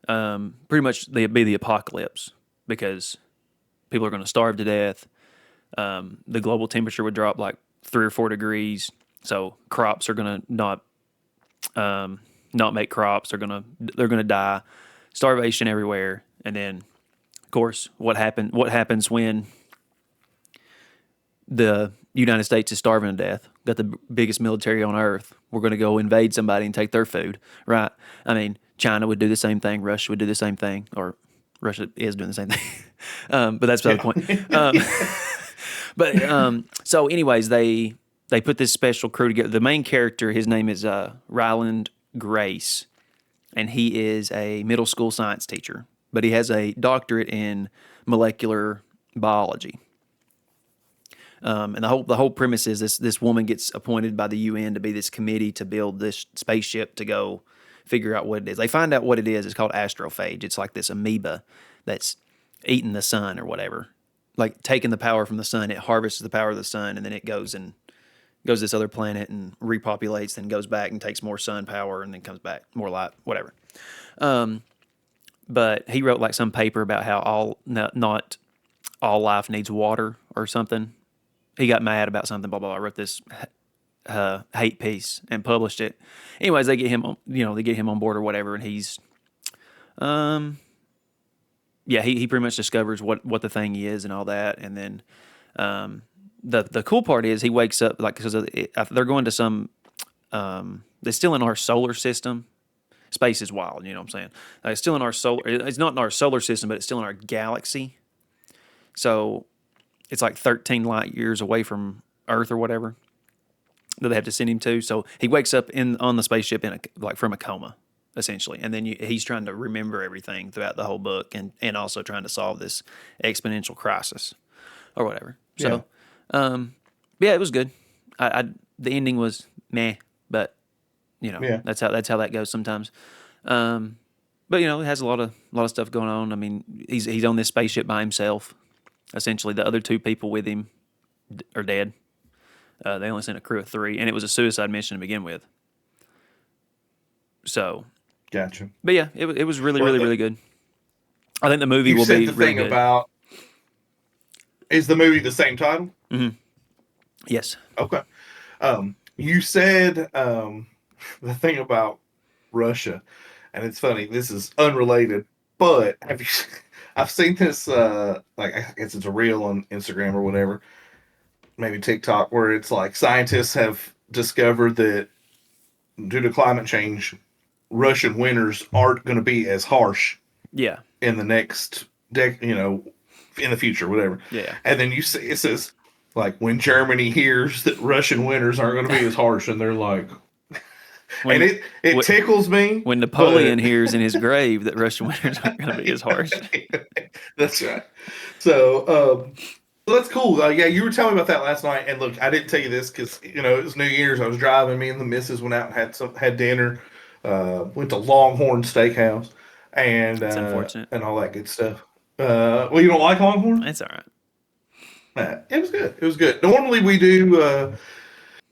pretty much be the apocalypse because people are going to starve to death. The global temperature would drop like 3 or 4 degrees. So crops are going to not make crops. They're going to die. Starvation everywhere. And then, of course, what happens when the United States is starving to death? Got the biggest military on earth. We're going to go invade somebody and take their food, right? I mean, China would do the same thing. Russia would do the same thing, or Russia is doing the same thing. But that's beside the point. So anyways, they put this special crew together. The main character, his name is Ryland Grace, and he is a middle school science teacher, but he has a doctorate in molecular biology. And the whole premise is this woman gets appointed by the UN to be this committee to build this spaceship to go figure out what it is. They find out what it is. It's called astrophage. It's like this amoeba that's eating the sun or whatever, like taking the power from the sun. It harvests the power of the sun, and then it goes to this other planet and repopulates, then goes back and takes more sun power, and then comes back, more light, whatever. But he wrote like some paper about how not all life needs water or something. He got mad about something, blah, blah, blah. I wrote this hate piece and published it. Anyways, they get him on board or whatever, and he's, he pretty much discovers what the thing is and all that, and then the cool part is he wakes up like because they're going to some, they're still in our solar system. Space is wild, you know what I'm saying? It's still in our it's not in our solar system, but it's still in our galaxy. So it's like 13 light years away from Earth or whatever that they have to send him to. So he wakes up on the spaceship from a coma, essentially. And then he's trying to remember everything throughout the whole book and also trying to solve this exponential crisis or whatever. So, it was good. The ending was meh, but that's how that goes sometimes. But it has a lot of stuff going on. I mean, he's on this spaceship by himself. Essentially, the other 2 people with him are dead. They only sent a crew of 3, and it was a suicide mission to begin with. So, gotcha. But yeah, it was really, really, really good. I think the movie will be really good. Is the movie the same title? Mm-hmm. Yes. Okay. You said the thing about Russia, and it's funny. This is unrelated, but I've seen this. I guess it's a reel on Instagram or whatever, maybe TikTok, where it's like scientists have discovered that due to climate change, Russian winters aren't going to be as harsh. Yeah. In the next in the future, whatever. Yeah. And then you see it says like when Germany hears that Russian winters aren't going to be as harsh, and they're like. And it tickles me. When Napoleon hears in his grave that Russian winters aren't going to be as harsh. That's right. So that's cool. You were telling me about that last night. And look, I didn't tell you this because, it was New Year's. I was driving. Me and the missus went out and had dinner. Went to Longhorn Steakhouse. And, that's unfortunate. And all that good stuff. Well, you don't like Longhorn? It's all right. It was good. It was good. Normally we do...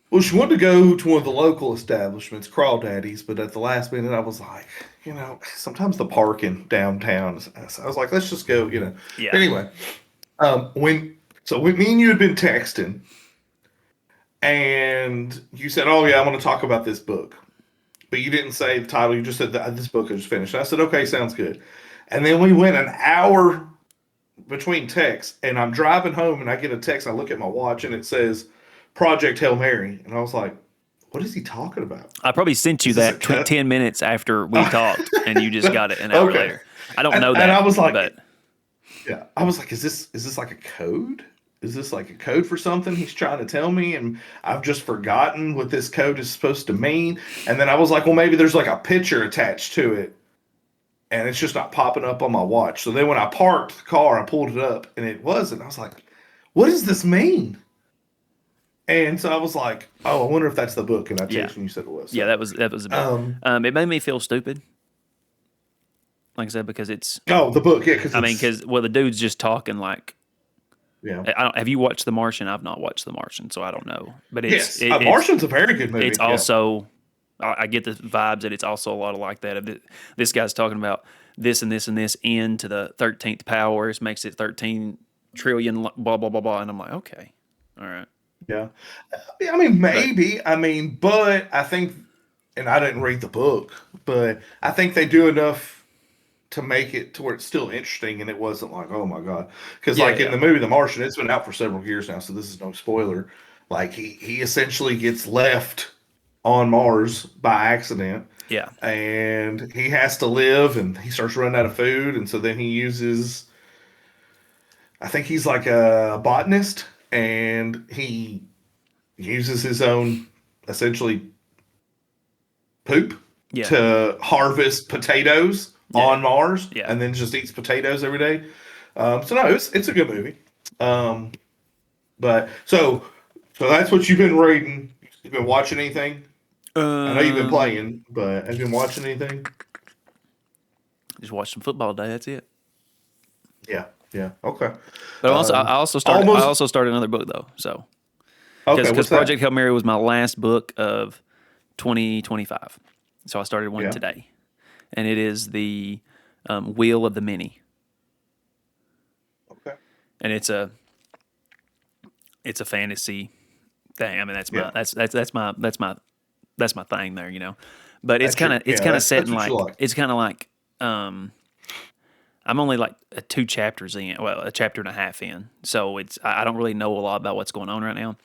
Well, she wanted to go to one of the local establishments, Crawdaddy's, but at the last minute, I was like, sometimes the parking downtown. I was like, let's just go, Yeah. Anyway, me and you had been texting, and you said, "Oh yeah, I want to talk about this book," but you didn't say the title. You just said this book is finished. And I said, "Okay, sounds good." And then we went an hour between texts, and I'm driving home, and I get a text. I look at my watch, and it says Project Hail Mary, and I was like, what is he talking about? I probably sent you that 10 minutes after we talked, and you just got it an hour later. I don't know that. And I was like, but... I was like, is this like a code? Is this like a code for something he's trying to tell me? And I've just forgotten what this code is supposed to mean. And then I was like, well, maybe there's like a picture attached to it, and it's just not popping up on my watch. So then when I parked the car, I pulled it up, and it wasn't. I was like, what does this mean? And so I was like, oh, I wonder if that's the book. And I Yeah, texted you, and you said it was. yeah, So, that was a book. um, It made me feel stupid, like I said, because it's. oh, the book, yeah, because I mean, it's because well, the dude's just talking like. yeah, I don't, have you watched The Martian? I've not watched The Martian, so I don't know. But yes, it's Martian's a very good it's movie. Yeah, also I get the vibes that it's also a lot of like that. This guy's talking about this and this and this into the 13th powers makes it 13 trillion blah blah blah blah, and I'm like, okay, all right, yeah. I mean, but maybe. I mean, but I think, and I didn't read the book, but I think they do enough to make it to where it's still interesting, and it wasn't like, oh my god, because yeah, like in yeah, the movie The Martian, it's been out for several years now, so this is no spoiler. Like he essentially gets left on Mars by accident, yeah, and he has to live, and he starts running out of food, and so then he uses. I think he's like a botanist, and he uses his own essentially poop yeah, to harvest potatoes yeah, on Mars, yeah. and then just eats potatoes every day. So no, it's a good movie. Um, but so that's what you've been reading. You've been watching anything? I know you've been Um, playing, but have you been watching anything? just watch some football today. That's it. Yeah, yeah, okay. But I Almost also started another book though. So okay. because What's that? Project Hail Mary was my last book of 2025, so I started one Yeah. today, and it is the Wheel of the Many, Okay. and it's a fantasy thing. I mean, Yeah. that's my thing there, you know. But That's your it's yeah. kind of set That's in what you like. um I'm only like two chapters in, well, a chapter and a half in, so I don't really know a lot about what's going on right now,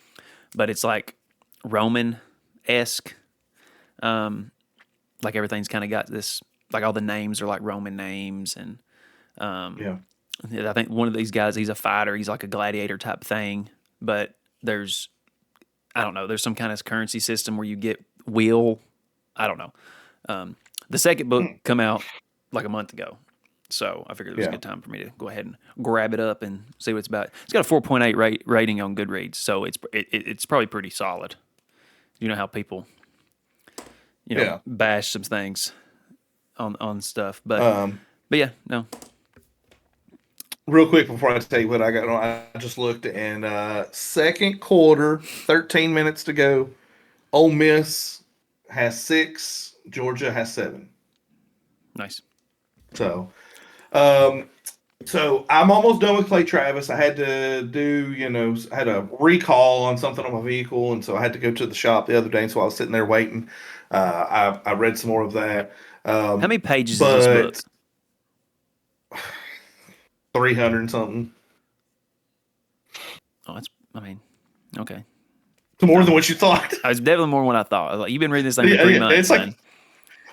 but it's like Roman esque, like everything's kind of got this, like all the names are like Roman names, and Yeah. I think one of these guys, he's a fighter, he's like a gladiator type thing, but there's I don't know, there's some kind of currency system where you get wheel. I don't know. The second book Hmm. come out like a month ago, so I figured it was a Yeah. good time for me to go ahead and grab it up and see what it's about. It's got a 4.8 rating on Goodreads, so it's probably pretty solid. You know how people Yeah. bash some things on stuff, Um, but yeah, no, Real quick before I tell you what I got on, I just looked and second quarter, 13 minutes to go. Ole Miss has 6, Georgia has 7. nice. So, um, so I'm almost done with Clay Travis. I had to do, I had a recall on something on my vehicle, and so I had to go to the shop the other day. And so I was sitting there waiting. I read some more of that, How many pages is this book? but 300 and something. Oh, I mean, okay. It's more than Um, what you thought. it's definitely more than what I thought. I was like, you've been reading this thing for Yeah, three yeah. months, It's like, son.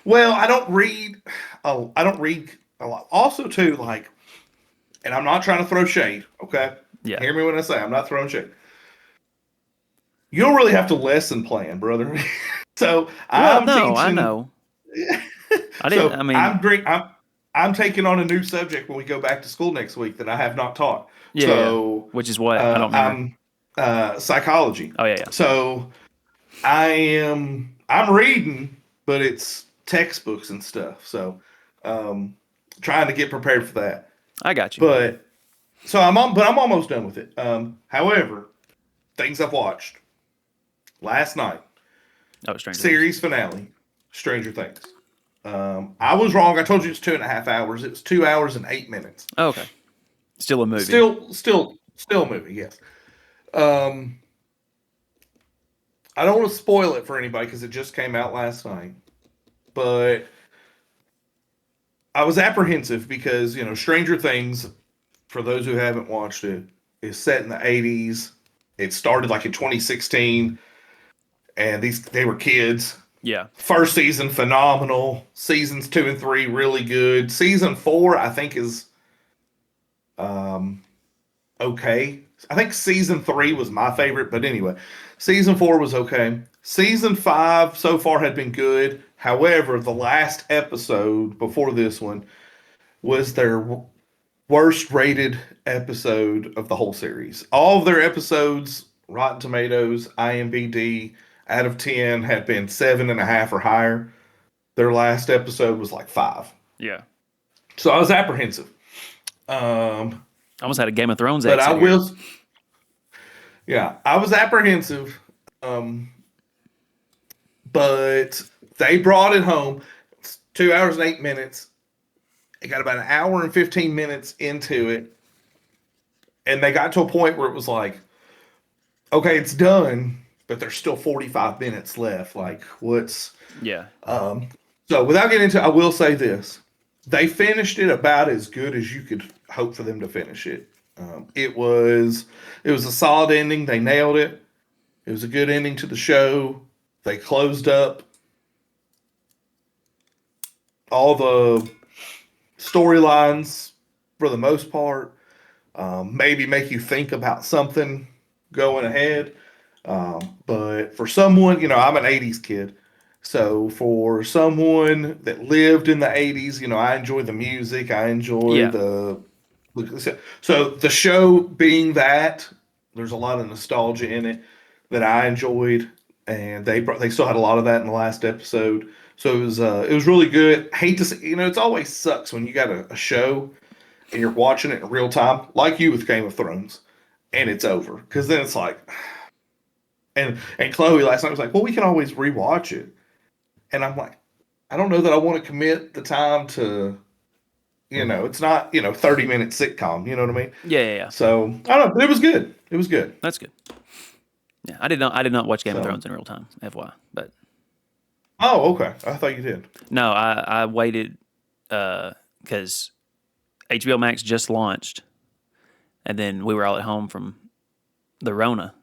well, I don't read. Oh, I don't read a lot. Also, too, like, and I'm not trying to throw shade. Okay, Yeah. hear me when I say I'm not throwing shade. You don't really have to lesson plan, brother. So Well, I'm no, I teaching. know. I didn't. So I mean, I'm taking on a new subject when we go back to school next week that I have not taught. yeah, yeah. So Which is what I don't remember. I'm psychology. Oh yeah, yeah. So I'm reading, but it's textbooks and stuff. So um, trying to get prepared for that. I got you. But so I'm almost done with it. However, things I've watched last night, Oh, Stranger Things. series finale, Stranger Things. I was wrong. I told you it's 2.5 hours. It's 2 hours and 8 minutes. Oh, okay. Still a movie. Still a movie. Yes. Um, I don't want to spoil it for anybody because it just came out last night. But I was apprehensive because Stranger Things, for those who haven't watched it, is set in the 80s. It started like in 2016, and they were kids. Yeah. First season phenomenal. Seasons 2 and 3 really good. Season 4 I think is um okay. I think season 3 was my favorite, but anyway, season 4 was okay. Season 5 so far had been good. However, the last episode before this one was their worst rated episode of the whole series. All of their episodes Rotten Tomatoes, IMDb out of 10 had been 7.5 or higher. Their last episode was like 5. Yeah. So I was apprehensive. Um, I almost had a Game of Thrones but I exit here. will, yeah, I was apprehensive. Um, but they brought it home. It's 2 hours and 8 minutes. It got about an hour and 15 minutes into it, and they got to a point where it was like, okay, it's done, but there's still 45 minutes left. Like, what's Yeah. um? So without getting into, I will say this: they finished it about as good as you could hope for them to finish it. It was a solid ending. They nailed it. It was a good ending to the show. They closed up all the storylines for the most part. Maybe make you think about something going ahead. But for someone, I'm an 80s kid. So for someone that lived in the 80s, I enjoy the music. I enjoy Yeah. the. So the show being that, there's a lot of nostalgia in it that I enjoyed. And they still had a lot of that in the last episode. So it was really good. Hate to see, it's always sucks when you got a show and you're watching it in real time, like you with Game of Thrones, and it's over. Because then it's like, and Chloe last night was like, well, we can always rewatch it. And I'm like, I don't know that I want to commit the time to, it's not, 30-minute sitcom. You know what I mean? Yeah. Yeah. Yeah. So I don't know, but it was good. It was good. That's good. Yeah. I did not watch Game of So, Thrones in real time, FY. But oh, okay. I thought you did. no, I waited because HBO Max just launched, and then we were all at home from the Rona.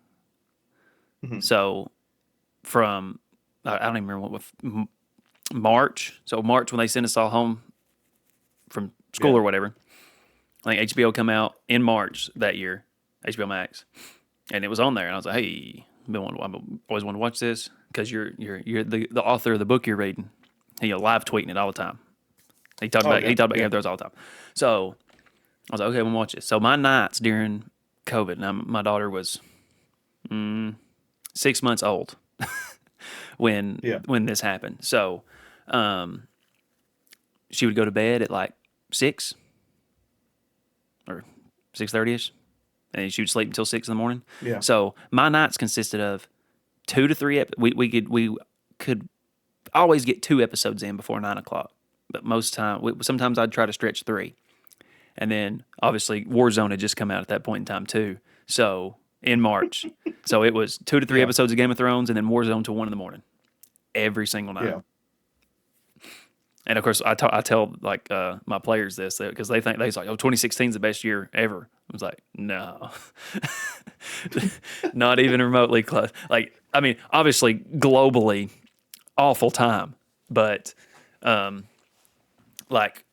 Mhm. So from I don't even remember March. So March when they sent us all home from school Yeah. or whatever. I think HBO come out in March that year, HBO Max, and it was on there, and I was like, "Hey, I've always wanted to watch this because you're the author of the book you're reading. He live tweeting it all the time. Oh, He yeah. talked about Game Yeah. of Thrones all the time. So I was like, okay, I'm gonna watch it. So my nights during COVID, now my daughter was 6 months old when Yeah. when this happened. So she would go to bed at like 6 or 6:30 ish, and she would sleep until 6 in the morning. Yeah. So my nights consisted of 2 to 3. We could always get 2 episodes in before 9 o'clock, but sometimes I'd try to stretch 3. And then obviously Warzone had just come out at that point in time too. So in March, so it was 2 to 3 Yeah. episodes of Game of Thrones, and then Warzone till 1 in the morning every single night. Yeah. And of course, I tell like my players this because they think they're like, "Oh, 2016 is the best year ever." I was like, "No, not even remotely close." Like, I mean, obviously globally, awful time, but like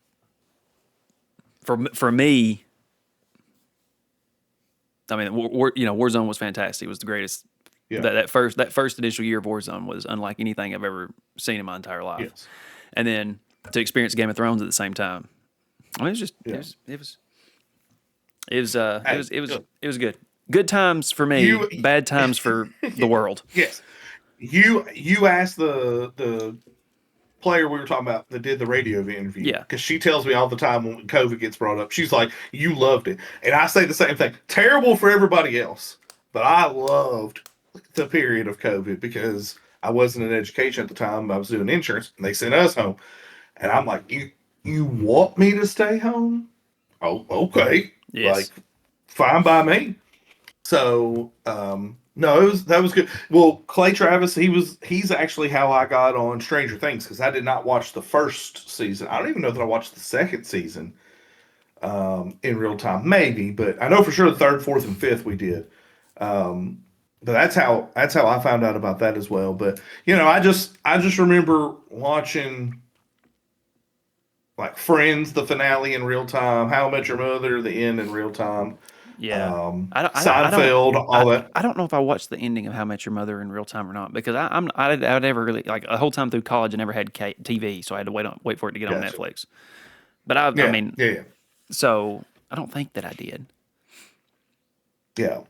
for me, I mean, Warzone was fantastic. It was the greatest. Yeah. That first initial year of Warzone was unlike anything I've ever seen in my entire life. Yes. And then to experience Game of Thrones at the same time, I mean, it was just Yeah. Hey, look, it was good. Good times for me, you bad times for the world. yes. You asked the player we were talking about that did the radio interview, Yeah, because she tells me all the time when COVID gets brought up, she's like, "You loved it," and I say the same thing. Terrible for everybody else, but I loved the period of COVID because I wasn't in education at the time. I was doing insurance, and they sent us home, and I'm like, "You want me to stay home? Oh, okay, like yes, fine by me." So, no, that was good. Well, Clay Travis, he's actually how I got on Stranger Things, because I did not watch the first season. I don't even know that I watched the second season in real time. Maybe, but I know for sure the third, fourth, and fifth we did. But that's how I found out about that as well. But I just remember watching like Friends, the finale in real time, How I Met Your Mother, the end in real time, yeah. I don't. Seinfeld, all that. I don't know if I watched the ending of How I Met Your Mother in real time or not because I never really like the whole time through college I never had TV, so I had to wait for it to get on Gotcha. Netflix. But I Yeah, mean, yeah, yeah. so I don't think that I did. Yeah.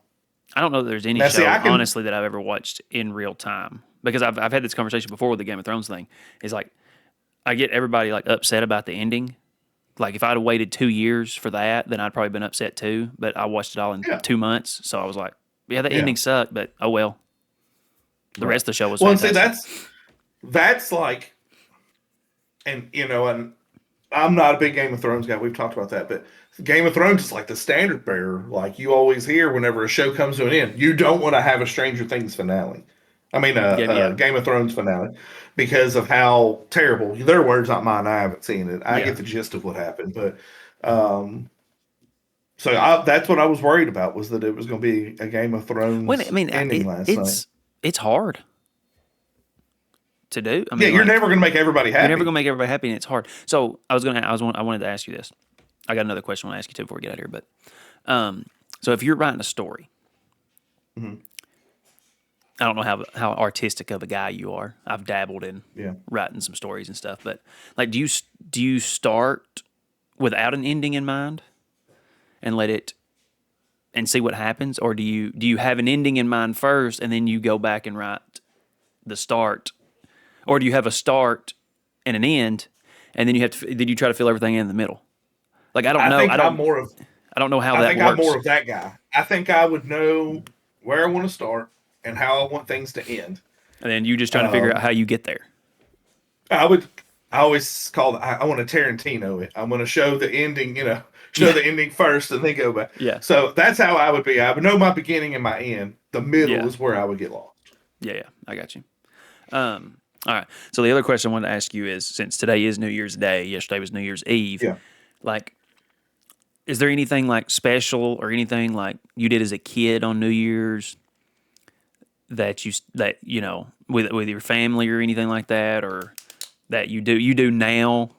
I don't know that there's any Now, see, show, I can. honestly, that I've ever watched in real time because I've had this conversation before with the Game of Thrones thing. Is like I get everybody like upset about the ending. Like if I'd have waited 2 years for that, then I'd probably been upset too. But I watched it all in Yeah, 2 months, so I was like, yeah, the yeah, ending sucked, but oh well. The right. rest of the show was Well, and see, fantastic. that's like, and and I'm not a big Game of Thrones guy. We've talked about that, but Game of Thrones is like the standard bearer. Like you always hear whenever a show comes to an end, you don't want to have a Stranger Things finale. I mean, Yeah, yeah, a Game of Thrones finale because of how terrible. Their words, not mine. I haven't seen it. I yeah. get the gist of what happened, but um, that's what I was worried about was that it was going to be a Game of When I Thrones mean, ending last night. it's hard to do. I Yeah, mean, you're like never going to make everybody you're never happy. gonna make everybody happy, and it's hard. So I wanted to ask you this. I got another question I want to ask you too before we get out of here. But so if you're writing a story, Mhm. I don't know how artistic of a guy you are. I've dabbled in Yeah. writing some stories and stuff, but like, do you start without an ending in mind and let it and see what happens, or do you have an ending in mind first and then you go back and write the start, or do you have a start and an end, and then then you try to fill everything in the middle? Like I don't I know. think I'm more of I don't know how I that think I'm works. more of that guy. I think I would know where I want to start and how I want things to end. And then you just trying to figure out Um, how you get there. I would. I always call. I want to Tarantino it. I'm going to show the ending. Show Yeah, the ending first and then go back. yeah, So that's how I would be. I would know my beginning and my end. The middle yeah, is where I would get lost. yeah, yeah. I got you. All right. So the other question I wanted to ask you is, since today is New Year's Day, yesterday was New Year's Eve. Yeah. Like, is there anything like special or anything like you did as a kid on New Year's that you know with your family or anything like that, or that you do now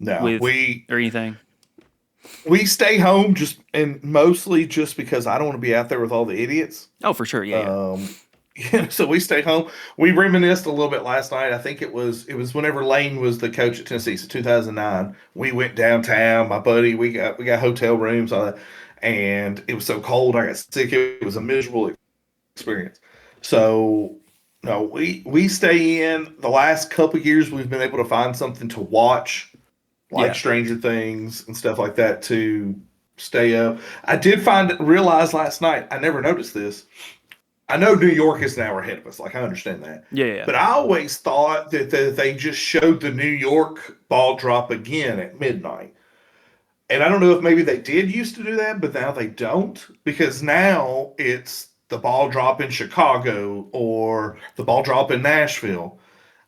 No, with or anything? we stay home just and mostly just because I don't want to be out there with all the idiots. Oh, for sure. Yeah, yeah, Um, so we stay home. We reminisced a little bit last night. I think it was whenever Lane was the coach at Tennessee, so 2009. We went downtown. My buddy, we got hotel rooms, all that, and it was so cold. I got sick. It was a miserable experience. So no, we stay in. The last couple years, we've been able to find something to watch, like yeah, Stranger Things and stuff like that, to stay up. I did realize last night. I never noticed this. I know New York is an hour ahead of us. Like I understand that, yeah, yeah. but I always thought that they just showed the New York ball drop again at midnight. And I don't know if maybe they did used to do that, but now they don't because now it's the ball drop in Chicago or the ball drop in Nashville.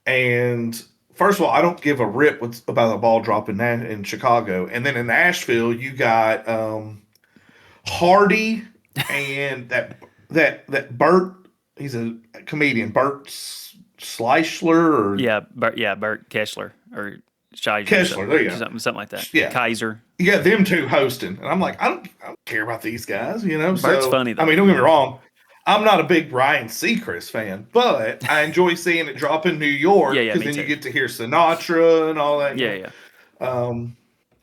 And first of all, I don't give a rip about the ball drop in Chicago. And then in Nashville, you got Hardy and that Bert. He's a comedian, Bert Schleichler or Bert Kessler or Shizer or Kessler. There you go. something like that. Yeah, Kaiser. you got them two hosting, and I'm like, I don't care about these guys. Bert's So funny I though. mean, don't get me wrong, I'm not a big Ryan Seacrest fan, but I enjoy seeing it drop in New Yeah, York yeah, because me then you too. get to hear Sinatra and all that. Yeah, yeah.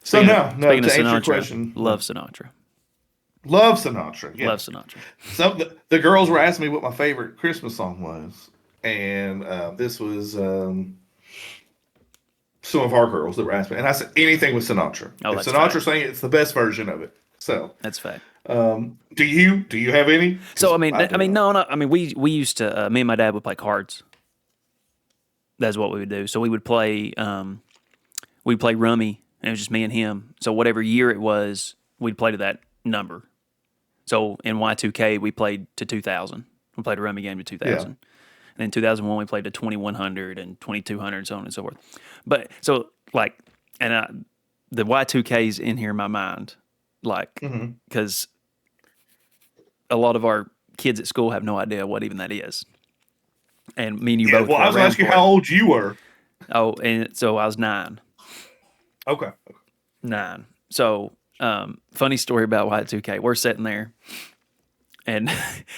So no, no. Speaking of To answer your Sinatra, question, love no. Sinatra. Love Sinatra. Love Yes. Sinatra. So the girls were asking me what my favorite Christmas song was, and this was some of our girls that were asking me, and I said anything with Sinatra. Oh, If that's fact. Sinatra's saying it, it's the best version of it. So, That's fact. do you have any? So Because I mean, I do not. no, no. I mean, we used to. Me and my dad would play cards. That's what we would do. So we would play. We'd play rummy, and it was just me and him. So whatever year it was, we'd play to that number. So in Y2K, we played to 2000. We played a rummy game to Yeah, 2000. And then 2001, we played to 2100 and 2200, so on and so forth. But so like, and the Y2K's in here in my mind, like, hmm because a lot of our kids at school have no idea what even that is. And me and you yeah. both Well, I were was going to around ask you for how it. old you were. Oh, and so I was 9. Okay. 9. So, funny story about Y2K. We're sitting there, and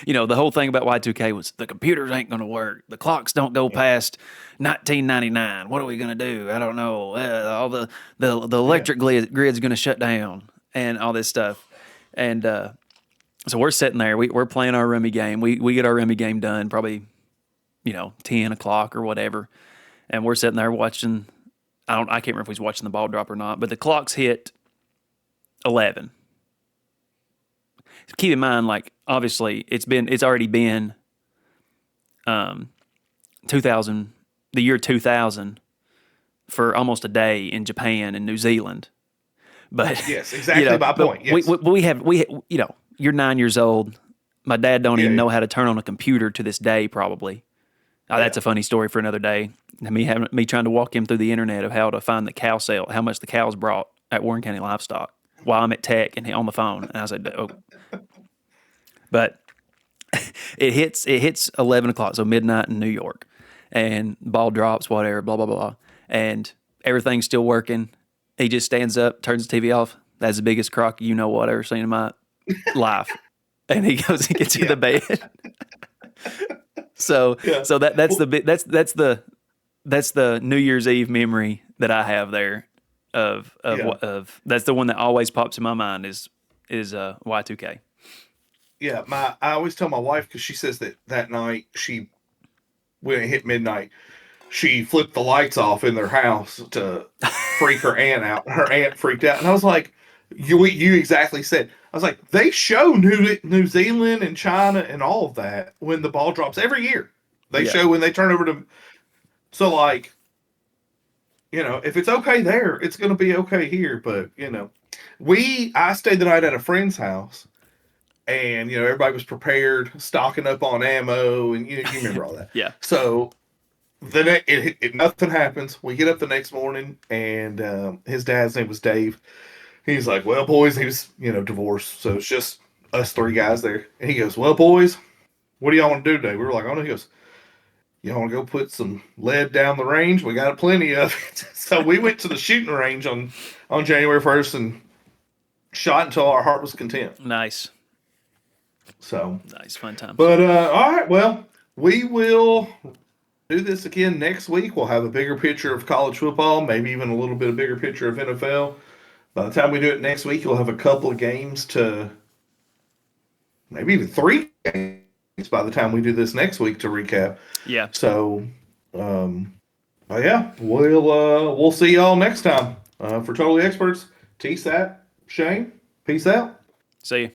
the whole thing about Y2K was the computers ain't going to work. The clocks don't go Yeah, past 1999. What are we going to do? I don't know. All the yeah, electric grid's going to shut down, and all this stuff. And So we're sitting there. We're playing our rummy game. We get our rummy game done probably 10 o'clock or whatever, and we're sitting there watching. I can't remember if we was watching the ball drop or not, but the clocks hit 11. Keep in mind, like obviously it's already been 2000, the year 2000 for almost a day in Japan and New Zealand. But Yes, exactly my but point. Yes. we you're 9 years old. My dad don't even Yeah. know how to turn on a computer to this day. Probably that's a funny story for another day. Me trying to walk him through the internet of how to find the cow sale, how much the cows brought at Warren County Livestock while I'm at Tech and on the phone. And I said, oh, but it hits 11 o'clock, so midnight in New York, and ball drops, whatever, blah blah blah, and everything's still working. He just stands up, turns the TV off. That's the biggest crock I've ever seen in my life. And he goes and gets in the bed. So Yeah. so that's Well, that's the New Year's Eve memory that I have there yeah. of that's the one that always pops in my mind is Y2K. Yeah. I always tell my wife, because she says that night when it hit midnight, she flipped the lights off in their house to freak her aunt out. Her aunt freaked out, and I was like, "You exactly said." I was like, "They show New Zealand and China and all of that when the ball drops every year. They Yeah. show when they turn over to so like if it's okay there, it's going to be okay here. But I stayed the night at a friend's house, and everybody was prepared, stocking up on ammo, and you remember all that. Yeah. So nothing happens. We get up the next morning, and his dad's name was Dave. He's like, "Well, boys," he was divorced, so it's just us three guys there. And he goes, "Well, boys, what do y'all want to do today?" We were like, "Oh no." He goes, "Y'all want to go put some lead down the range? We got plenty of it." So we went to the shooting range on January 1st and shot until our heart was content. Nice. So, Nice. Fun times. but all right, well, we will do this again next week. We'll have a bigger picture of college football, maybe even a little bit of bigger picture of NFL. By the time we do it next week, you'll have a couple of games to maybe even 3 games by the time we do this next week to recap. Yeah. So, yeah, we'll see y'all next time. For Totally Experts, TSAT, Shane, peace out. See you.